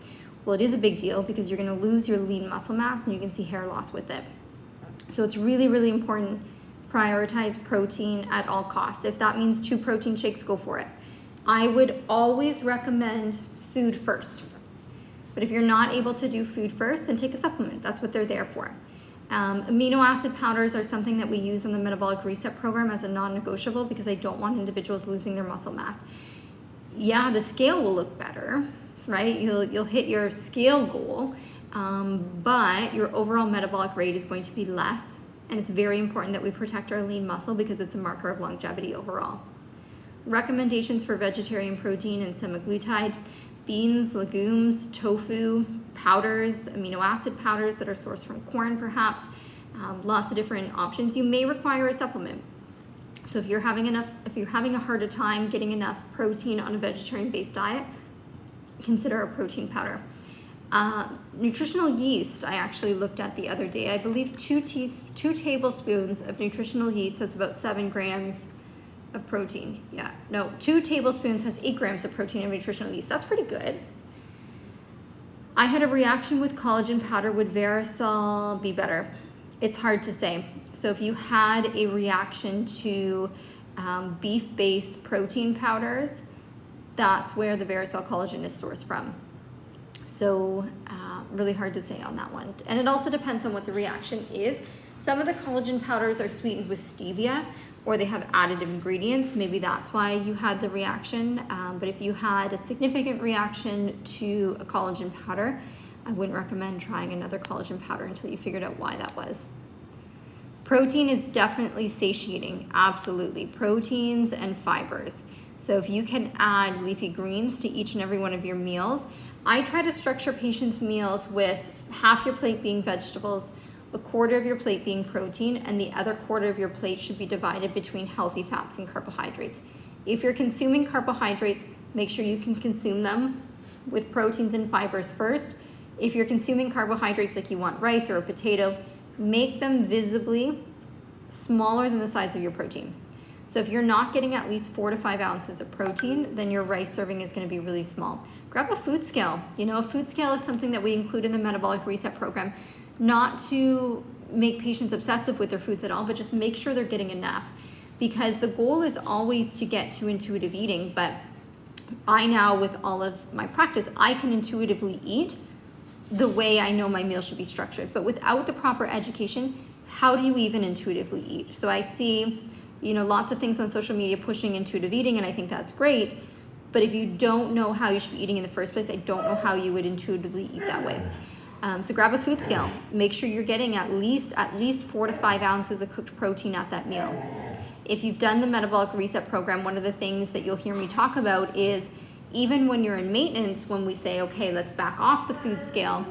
Well, it is a big deal because you're gonna lose your lean muscle mass and you can see hair loss with it. So it's really, really important, prioritize protein at all costs. If that means 2 protein shakes, go for it. I would always recommend food first. But if you're not able to do food first, then take a supplement. That's what they're there for. Amino acid powders are something that we use in the metabolic reset program as a non-negotiable because I don't want individuals losing their muscle mass. Yeah, the scale will look better, right? You'll hit your scale goal, but your overall metabolic rate is going to be less. And it's very important that we protect our lean muscle because it's a marker of longevity overall. Recommendations for vegetarian protein and semaglutide: beans, legumes, tofu, powders, amino acid powders that are sourced from corn perhaps, lots of different options. You may require a supplement. So if you're having a harder time getting enough protein on a vegetarian-based diet, consider a protein powder. Nutritional yeast, I actually looked at the other day. I believe 2 tablespoons of nutritional yeast has about 7 grams of protein. 2 tablespoons has 8 grams of protein in nutritional yeast. That's pretty good. I had a reaction with collagen powder. Would Verisol be better? It's hard to say. So if you had a reaction to beef-based protein powders, that's where the Verisol collagen is sourced from. So really hard to say on that one. And it also depends on what the reaction is. Some of the collagen powders are sweetened with stevia, or they have additive ingredients. Maybe that's why you had the reaction. But if you had a significant reaction to a collagen powder, I wouldn't recommend trying another collagen powder until you figured out why that was. Protein is definitely satiating, absolutely. Proteins and fibers. So if you can add leafy greens to each and every one of your meals, I try to structure patients' meals with half your plate being vegetables, a quarter of your plate being protein, and the other quarter of your plate should be divided between healthy fats and carbohydrates. If you're consuming carbohydrates, make sure you can consume them with proteins and fibers first. If you're consuming carbohydrates like you want rice or a potato, make them visibly smaller than the size of your protein. So if you're not getting at least 4 to 5 ounces of protein, then your rice serving is going to be really small. Grab a food scale. A food scale is something that we include in the metabolic reset program, not to make patients obsessive with their foods at all, but just make sure they're getting enough. Because the goal is always to get to intuitive eating, but I now, with all of my practice, I can intuitively eat the way I know my meal should be structured. But without the proper education, how do you even intuitively eat? So I see, lots of things on social media pushing intuitive eating, and I think that's great. But if you don't know how you should be eating in the first place, I don't know how you would intuitively eat that way. So grab a food scale. Make sure you're getting at least 4 to 5 ounces of cooked protein at that meal. If you've done the metabolic reset program, one of the things that you'll hear me talk about is even when you're in maintenance, when we say, okay, let's back off the food scale,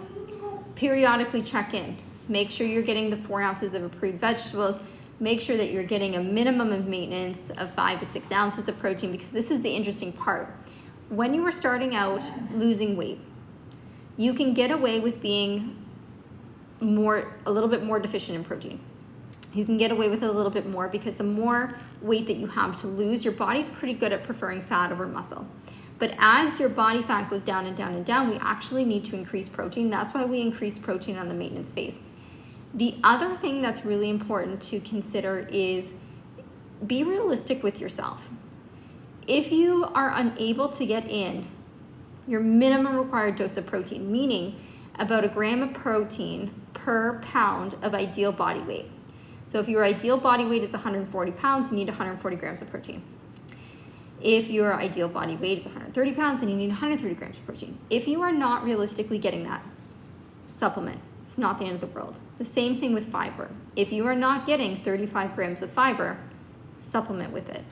periodically check in. Make sure you're getting the 4 ounces of approved vegetables. Make sure that you're getting a minimum of maintenance of 5 to 6 ounces of protein, because this is the interesting part. When you are starting out losing weight, you can get away with being a little bit more deficient in protein. You can get away with it a little bit more because the more weight that you have to lose, your body's pretty good at preferring fat over muscle. But as your body fat goes down and down and down, we actually need to increase protein. That's why we increase protein on the maintenance phase. The other thing that's really important to consider is be realistic with yourself. If you are unable to get in your minimum required dose of protein, meaning about 1 gram of protein per pound of ideal body weight. So if your ideal body weight is 140 pounds, you need 140 grams of protein. If your ideal body weight is 130 pounds, then you need 130 grams of protein. If you are not realistically getting that, supplement. It's not the end of the world. The same thing with fiber. If you are not getting 35 grams of fiber, supplement with it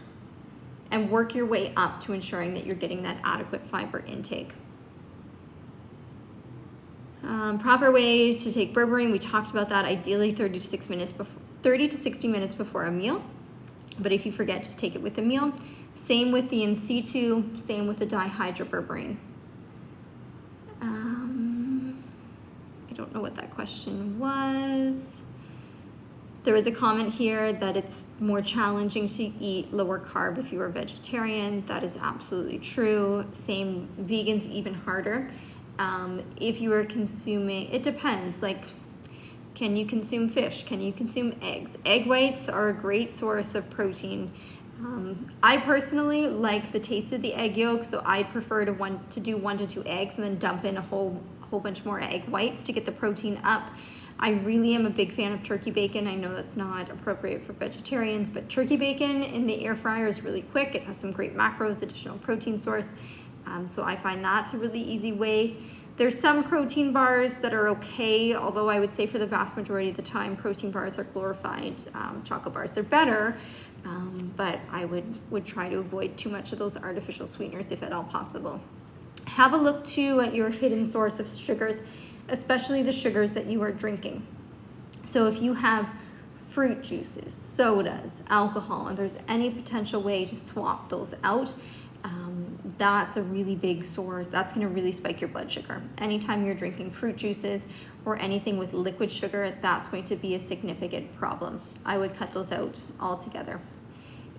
and work your way up to ensuring that you're getting that adequate fiber intake. Proper way to take berberine, we talked about that, ideally 30 to 60 minutes before a meal. But if you forget, just take it with a meal. Same with the in situ, same with the dihydroberberine. I don't know what that question was. There was a comment here that it's more challenging to eat lower carb if you are vegetarian. That is absolutely true. Same, vegans even harder. If you are consuming, it depends, like, can you consume fish? Can you consume eggs? Egg whites are a great source of protein. I personally like the taste of the egg yolk, so I'd prefer to do 1 to 2 eggs and then dump in a whole bunch more egg whites to get the protein up. I really am a big fan of turkey bacon. I know that's not appropriate for vegetarians, but turkey bacon in the air fryer is really quick. It has some great macros, additional protein source. So I find that's a really easy way. There's some protein bars that are okay, although I would say for the vast majority of the time, protein bars are glorified chocolate bars. They're better, but I would try to avoid too much of those artificial sweeteners if at all possible. Have a look too at your hidden source of sugars, especially the sugars that you are drinking. So if you have fruit juices, sodas, alcohol, and there's any potential way to swap those out, that's a really big source. That's going to really spike your blood sugar. Anytime you're drinking fruit juices or anything with liquid sugar, that's going to be a significant problem. I would cut those out altogether.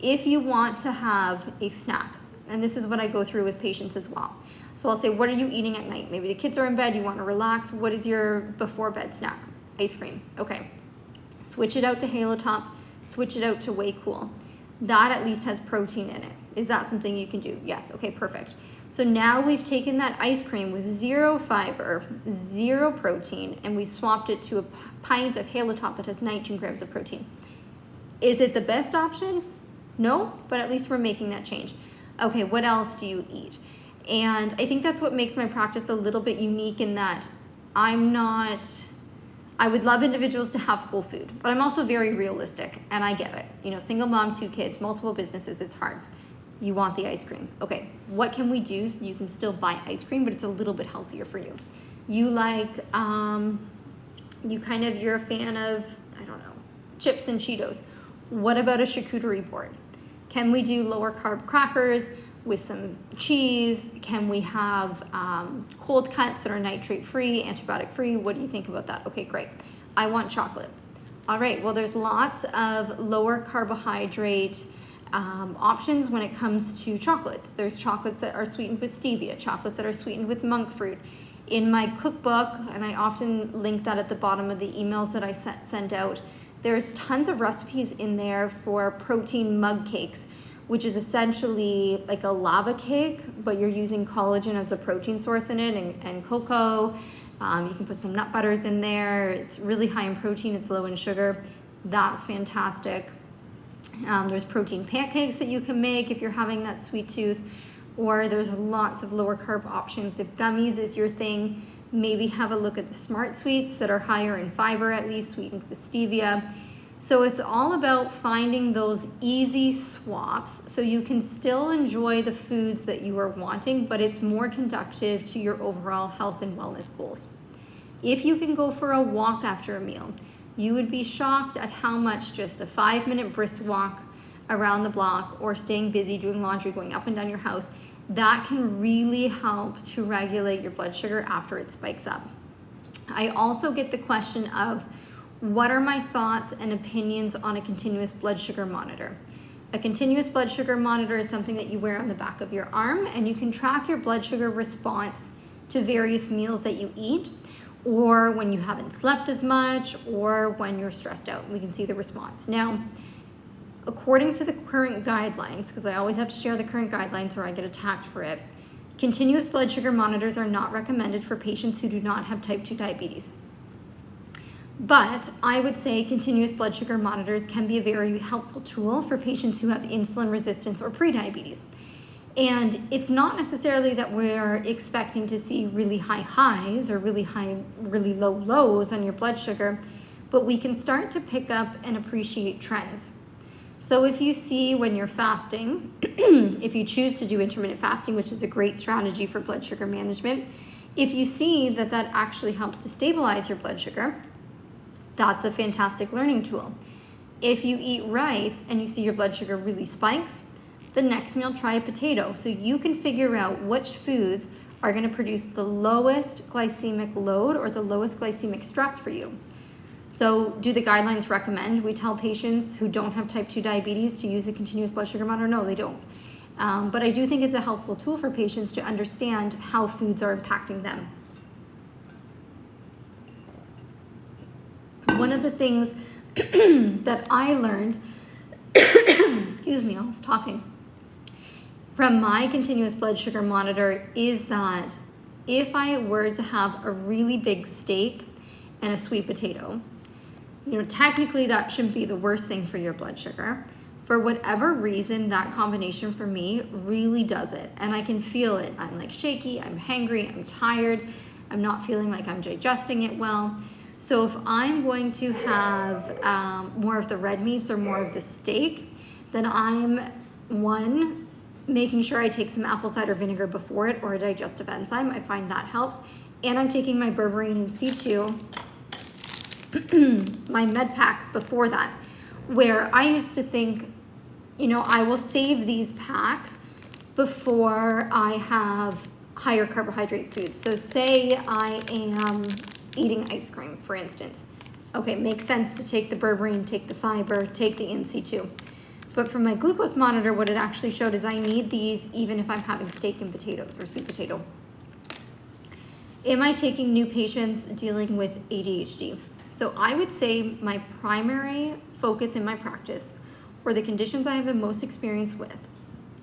If you want to have a snack, and this is what I go through with patients as well. So I'll say, what are you eating at night? Maybe the kids are in bed, you want to relax. What is your before bed snack? Ice cream. Okay. Switch it out to Halo Top. Switch it out to Way Cool. That at least has protein in it. Is that something you can do? Yes. Okay, perfect. So now we've taken that ice cream with 0 fiber, 0 protein, and we swapped it to a pint of Halo Top that has 19 grams of protein. Is it the best option? No, but at least we're making that change. Okay, what else do you eat? And I think that's what makes my practice a little bit unique in that I would love individuals to have whole food, but I'm also very realistic, and I get it. You know, single mom, 2 kids, multiple businesses, it's hard. You want the ice cream. Okay, what can we do so you can still buy ice cream, but it's a little bit healthier for you? You like, you're a fan of, I don't know, chips and Cheetos. What about a charcuterie board? Can we do lower carb crackers with some cheese? Can we have cold cuts that are nitrate free, antibiotic free? What do you think about that? Okay, great. I want chocolate. All right, well, there's lots of lower carbohydrate options when it comes to chocolates. There's chocolates that are sweetened with stevia, chocolates that are sweetened with monk fruit. In my cookbook, and I often link that at the bottom of the emails that I send out, there's tons of recipes in there for protein mug cakes, which is essentially like a lava cake, but you're using collagen as the protein source in it, and cocoa. You can put some nut butters in there. It's really high in protein, it's low in sugar. That's fantastic. There's protein pancakes that you can make if you're having that sweet tooth, or there's lots of lower carb options. If gummies is your thing, maybe have a look at the Smart Sweets that are higher in fiber, at least sweetened with stevia. So it's all about finding those easy swaps so you can still enjoy the foods that you are wanting, but it's more conducive to your overall health and wellness goals. If you can go for a walk after a meal, you would be shocked at how much just a 5-minute brisk walk around the block or staying busy doing laundry, going up and down your house, that can really help to regulate your blood sugar after it spikes up. I also get the question of, what are my thoughts and opinions on a continuous blood sugar monitor? A continuous blood sugar monitor is something that you wear on the back of your arm, and you can track your blood sugar response to various meals that you eat, or when you haven't slept as much, or when you're stressed out. We can see the response. Now, according to the current guidelines, because I always have to share the current guidelines or I get attacked for it, continuous blood sugar monitors are not recommended for patients who do not have type 2 diabetes. But I would say continuous blood sugar monitors can be a very helpful tool for patients who have insulin resistance or prediabetes. And it's not necessarily that we're expecting to see really high highs or really low lows on your blood sugar, but we can start to pick up and appreciate trends. So if you see when you're fasting, if you choose to do intermittent fasting, which is a great strategy for blood sugar management, if you see that that actually helps to stabilize your blood sugar, that's a fantastic learning tool. If you eat rice and you see your blood sugar really spikes, the next meal try a potato. So you can figure out which foods are going to produce the lowest glycemic load or the lowest glycemic stress for you. So do the guidelines recommend we tell patients who don't have type 2 diabetes to use a continuous blood sugar monitor? No, they don't. But I do think it's a helpful tool for patients to understand how foods are impacting them. One of the things that I learned, excuse me, I was talking, from my continuous blood sugar monitor is that if I were to have a really big steak and a sweet potato, technically that shouldn't be the worst thing for your blood sugar. For whatever reason, that combination for me really does it. And I can feel it. I'm like shaky, I'm hangry, I'm tired, I'm not feeling like I'm digesting it well. So if I'm going to have more of the red meats or more of the steak, then I'm making sure I take some apple cider vinegar before it or a digestive enzyme. I find that helps. And I'm taking my berberine and C2, my med packs before that, where I used to think, I will save these packs before I have higher carbohydrate foods. So say I am eating ice cream, for instance. Okay, makes sense to take the berberine, take the fiber, take the NC2. But for my glucose monitor, what it actually showed is I need these even if I'm having steak and potatoes or sweet potato. Am I taking new patients dealing with ADHD? So I would say my primary focus in my practice, or the conditions I have the most experience with,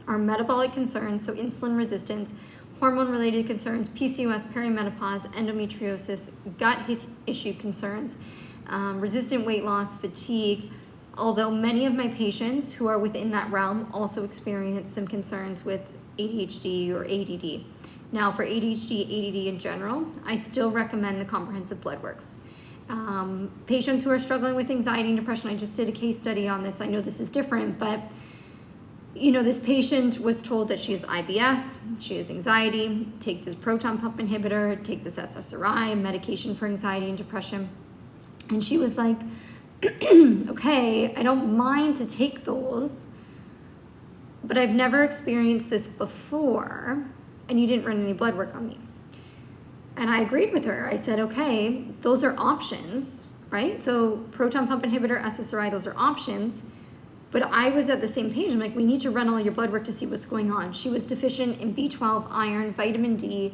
are metabolic concerns, so insulin resistance, hormone-related concerns, PCOS, perimenopause, endometriosis, gut issue concerns, resistant weight loss, fatigue, although many of my patients who are within that realm also experience some concerns with ADHD or ADD. Now for ADHD, ADD in general, I still recommend the comprehensive blood work. Patients who are struggling with anxiety and depression, I just did a case study on this. I know this is different, but this patient was told that she has IBS, she has anxiety, take this proton pump inhibitor, take this SSRI, medication for anxiety and depression. And she was like, okay, I don't mind to take those, but I've never experienced this before, and you didn't run any blood work on me. And I agreed with her. I said, okay, those are options, right? So proton pump inhibitor, SSRI, those are options. But I was at the same page. I'm like, we need to run all your blood work to see what's going on. She was deficient in B12, iron, vitamin D,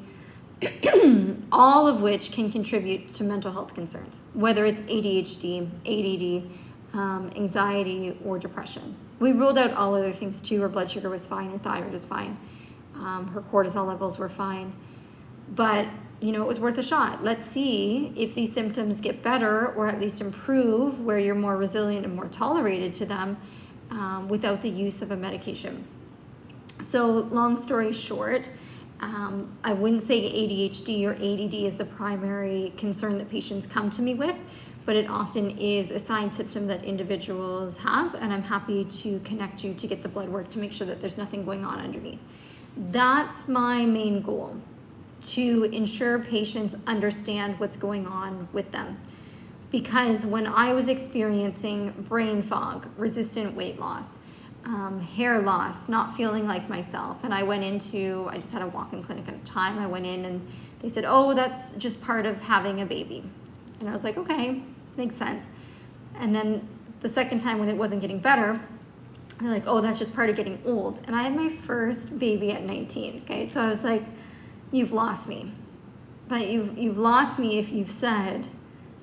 all of which can contribute to mental health concerns, whether it's ADHD, ADD, anxiety, or depression. We ruled out all other things too. Her blood sugar was fine, her thyroid was fine, her cortisol levels were fine. But, it was worth a shot. Let's see if these symptoms get better or at least improve where you're more resilient and more tolerated to them without the use of a medication. So long story short, I wouldn't say ADHD or ADD is the primary concern that patients come to me with, but it often is a sign symptom that individuals have, and I'm happy to connect you to get the blood work to make sure that there's nothing going on underneath. That's my main goal, to ensure patients understand what's going on with them. Because when I was experiencing brain fog, resistant weight loss, hair loss, not feeling like myself, and I just had a walk-in clinic at a time. I went in and they said, oh, that's just part of having a baby. And I was like, okay, makes sense. And then the second time when it wasn't getting better, they're like, oh, that's just part of getting old. And I had my first baby at 19, okay? So I was like, you've lost me. But you've lost me if you've said,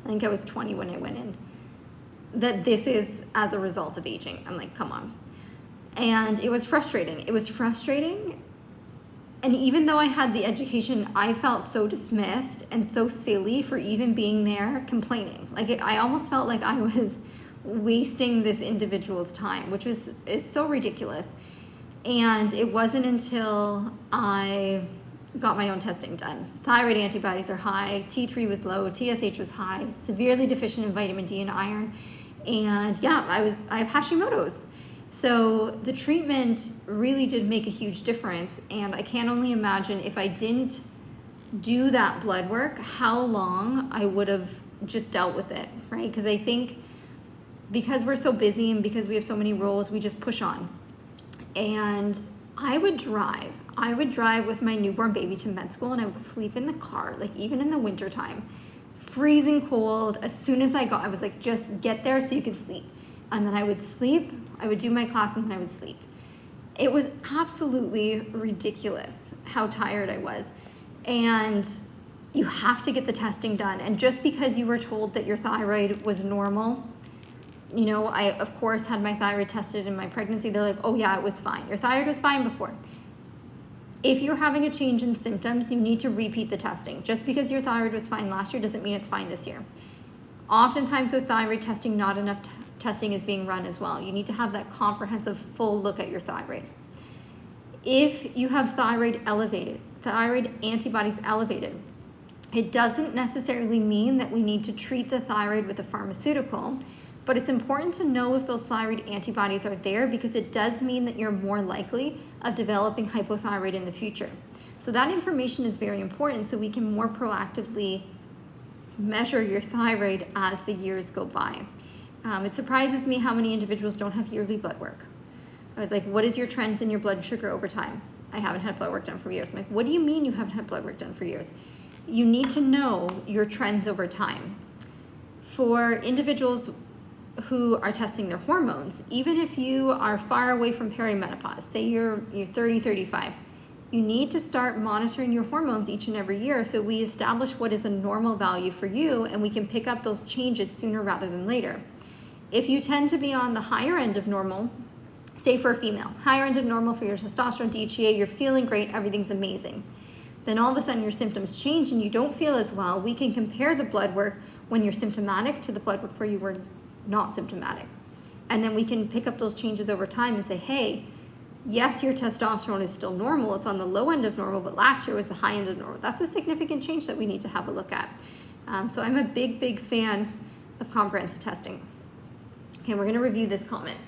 I think I was 20 when I went in, that this is as a result of aging. I'm like, come on. And it was frustrating. And even though I had the education, I felt so dismissed and so silly for even being there complaining. I almost felt like I was wasting this individual's time, which is so ridiculous. And it wasn't until I got my own testing done. Thyroid antibodies are high, T3 was low, TSH was high, severely deficient in vitamin D and iron. And yeah, I have Hashimoto's. So the treatment really did make a huge difference. And I can only imagine if I didn't do that blood work, how long I would have just dealt with it, right? Because I think because we're so busy and because we have so many roles, we just push on. And I would drive with my newborn baby to med school, and I would sleep in the car, like even in the wintertime, freezing cold. As soon as I was like, just get there so you can sleep. And then I would sleep, I would do my class, and then I would sleep. It was absolutely ridiculous how tired I was. And you have to get the testing done. And just because you were told that your thyroid was normal, you know, I, of course, had my thyroid tested in my pregnancy. They're like, oh yeah, it was fine. Your thyroid was fine before. If you're having a change in symptoms, you need to repeat the testing. Just because your thyroid was fine last year doesn't mean it's fine this year. Oftentimes with thyroid testing, not enough testing is being run as well. You need to have that comprehensive full look at your thyroid. If you have thyroid antibodies elevated, it doesn't necessarily mean that we need to treat the thyroid with a pharmaceutical, but it's important to know if those thyroid antibodies are there, because it does mean that you're more likely of developing hypothyroid in the future. So that information is very important, so we can more proactively measure your thyroid as the years go by. It surprises me how many individuals don't have yearly blood work. I was like, what is your trends in your blood sugar over time? I haven't had blood work done for years. I'm like, what do you mean you haven't had blood work done for years? You need to know your trends over time. For individuals who are testing their hormones, even if you are far away from perimenopause, say you're 30, 35, you need to start monitoring your hormones each and every year, so we establish what is a normal value for you, and we can pick up those changes sooner rather than later. If you tend to be on the higher end of normal, say for a female, higher end of normal for your testosterone, DHEA, you're feeling great, everything's amazing. Then all of a sudden your symptoms change and you don't feel as well, we can compare the blood work when you're symptomatic to the blood work where you were not symptomatic. And then we can pick up those changes over time and say, hey, yes, your testosterone is still normal, it's on the low end of normal, but last year was the high end of normal. That's a significant change that we need to have a look at. So I'm a big fan of comprehensive testing. Okay, we're gonna review this comment.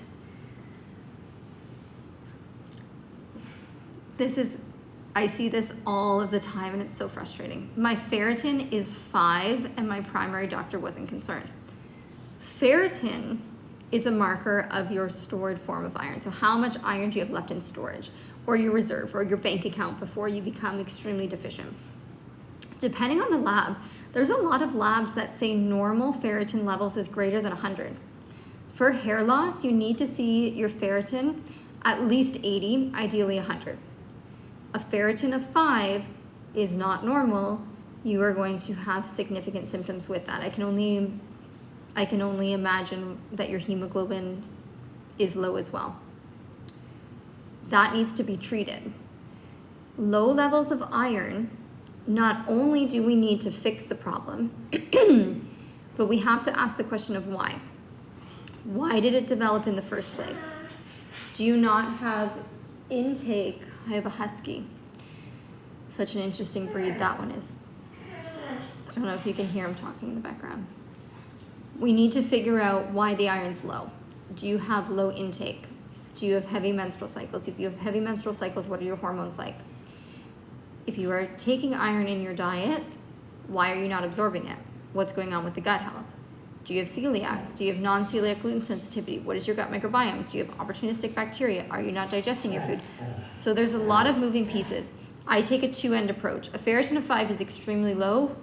I see this all of the time and it's so frustrating. My ferritin is 5 and my primary doctor wasn't concerned. Ferritin is a marker of your stored form of iron. So how much iron do you have left in storage, or your reserve, or your bank account before you become extremely deficient? Depending on the lab, there's a lot of labs that say normal ferritin levels is greater than 100. For hair loss, you need to see your ferritin at least 80, ideally 100. A ferritin of 5 is not normal. You are going to have significant symptoms with that. I can only imagine that your hemoglobin is low as well. That needs to be treated. Low levels of iron, not only do we need to fix the problem, but we have to ask the question of why. Why did it develop in the first place? Do you not have intake? I have a husky. Such an interesting breed that one is. I don't know if you can hear him talking in the background. We need to figure out why the iron's low. Do you have low intake? Do you have heavy menstrual cycles? If you have heavy menstrual cycles, what are your hormones like? If you are taking iron in your diet, why are you not absorbing it? What's going on with the gut health? Do you have celiac? Do you have non-celiac gluten sensitivity? What is your gut microbiome? Do you have opportunistic bacteria? Are you not digesting your food? So there's a lot of moving pieces. I take a two-end approach. A ferritin of 5 is extremely low.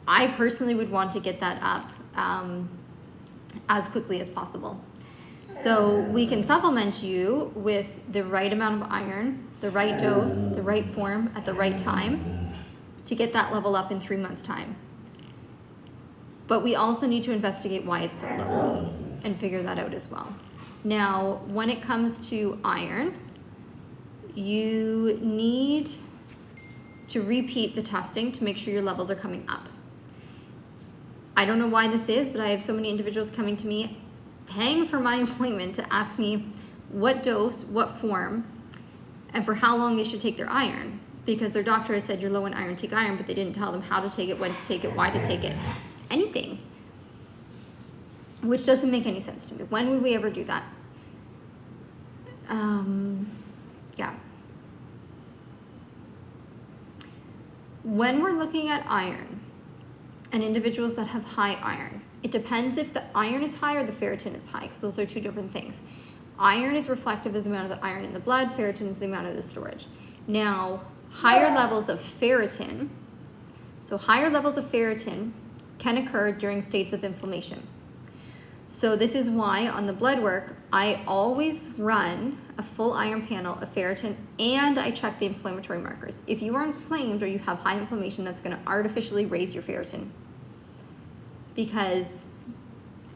I personally would want to get that up as quickly as possible. So we can supplement you with the right amount of iron, the right dose, the right form at the right time to get that level up in 3 months' time. But we also need to investigate why it's so low and figure that out as well. Now, when it comes to iron, you need to repeat the testing to make sure your levels are coming up. I don't know why this is, but I have so many individuals coming to me paying for my appointment to ask me what dose, what form, and for how long they should take their iron. Because their doctor has said you're low in iron, take iron, but they didn't tell them how to take it, when to take it, why to take it, anything. Which doesn't make any sense to me. When would we ever do that? Yeah. When we're looking at iron and individuals that have high iron, it depends if the iron is high or the ferritin is high, because those are two different things. Iron is reflective of the amount of the iron in the blood, ferritin is the amount of the storage. Now, higher levels of ferritin, can occur during states of inflammation. So this is why on the blood work, I always run a full iron panel of ferritin and I check the inflammatory markers. If you are inflamed or you have high inflammation, that's going to artificially raise your ferritin, because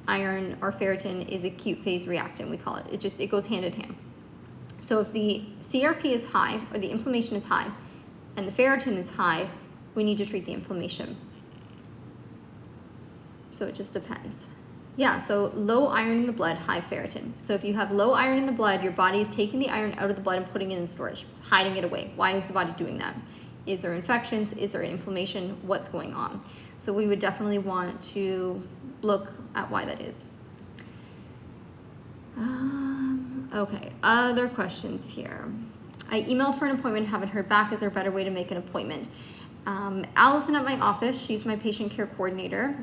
iron or ferritin is acute phase reactant, we call it. It goes hand in hand. So if the CRP is high or the inflammation is high and the ferritin is high, we need to treat the inflammation. So it just depends. Yeah, so low iron in the blood, high ferritin. So if you have low iron in the blood, your body is taking the iron out of the blood and putting it in storage, hiding it away. Why is the body doing that? Is there infections? Is there inflammation? What's going on? So we would definitely want to look at why that is. Okay, other questions here. I emailed for an appointment, haven't heard back. Is there a better way to make an appointment? Allison at my office, she's my patient care coordinator.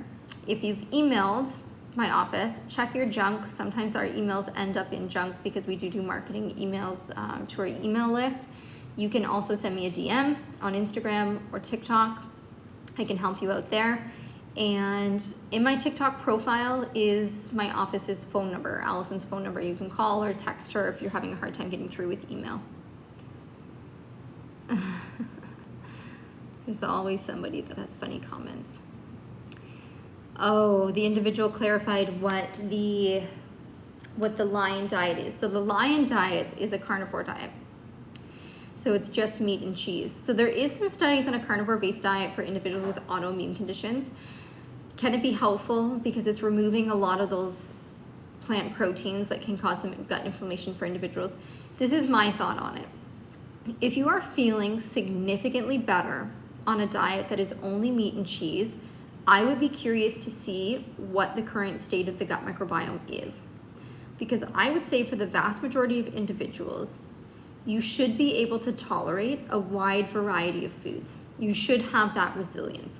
If you've emailed my office, check your junk. Sometimes our emails end up in junk because we do marketing emails to our email list. You can also send me a DM on Instagram or TikTok. I can help you out there. And in my TikTok profile is my office's phone number, Allison's phone number. You can call or text her if you're having a hard time getting through with email. There's always somebody that has funny comments. Oh, the individual clarified what the Lion diet is. So the Lion diet is a carnivore diet. So it's just meat and cheese. So there is some studies on a carnivore-based diet for individuals with autoimmune conditions. Can it be helpful? Because it's removing a lot of those plant proteins that can cause some gut inflammation for individuals. This is my thought on it. If you are feeling significantly better on a diet that is only meat and cheese, I would be curious to see what the current state of the gut microbiome is. Because I would say for the vast majority of individuals, you should be able to tolerate a wide variety of foods. You should have that resilience.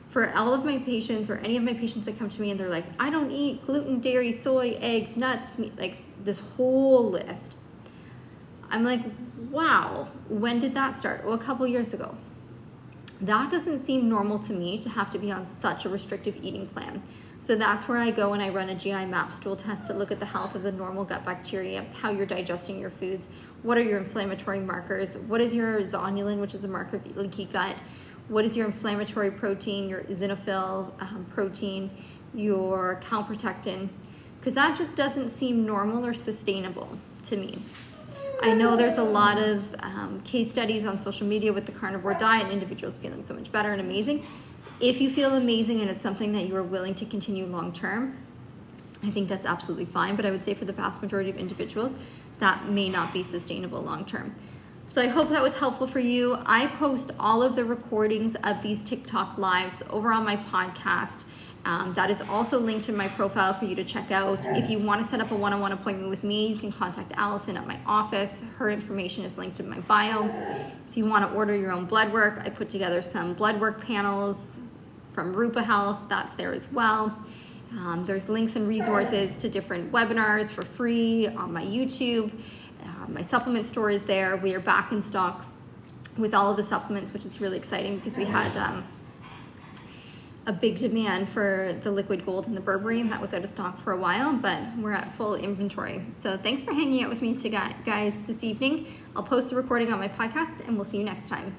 For all of my patients or any of my patients that come to me and they're like, I don't eat gluten, dairy, soy, eggs, nuts, meat, like this whole list. I'm like, wow, when did that start? Well, a couple years ago. That doesn't seem normal to me to have to be on such a restrictive eating plan. So that's where I go and I run a GI map stool test to look at the health of the normal gut bacteria, how you're digesting your foods, what are your inflammatory markers, what is your zonulin, which is a marker of leaky gut, what is your inflammatory protein, your eosinophil protein, your calprotectin, because that just doesn't seem normal or sustainable to me. I know there's a lot of case studies on social media with the carnivore diet and individuals feeling so much better and amazing. If you feel amazing and it's something that you are willing to continue long term, I think that's absolutely fine. But I would say for the vast majority of individuals, that may not be sustainable long term. So I hope that was helpful for you. I post all of the recordings of these TikTok lives over on my podcast. That is also linked in my profile for you to check out. If you want to set up a one-on-one appointment with me, you can contact Allison at my office. Her information is linked in my bio. If you want to order your own blood work, I put together some blood work panels from Rupa Health. That's there as well. There's links and resources to different webinars for free on my YouTube. My supplement store is there. We are back in stock with all of the supplements, which is really exciting because we had a big demand for the liquid gold and the berberine that was out of stock for a while, but we're at full inventory. So thanks for hanging out with me today, guys, this evening. I'll post the recording on my podcast and we'll see you next time.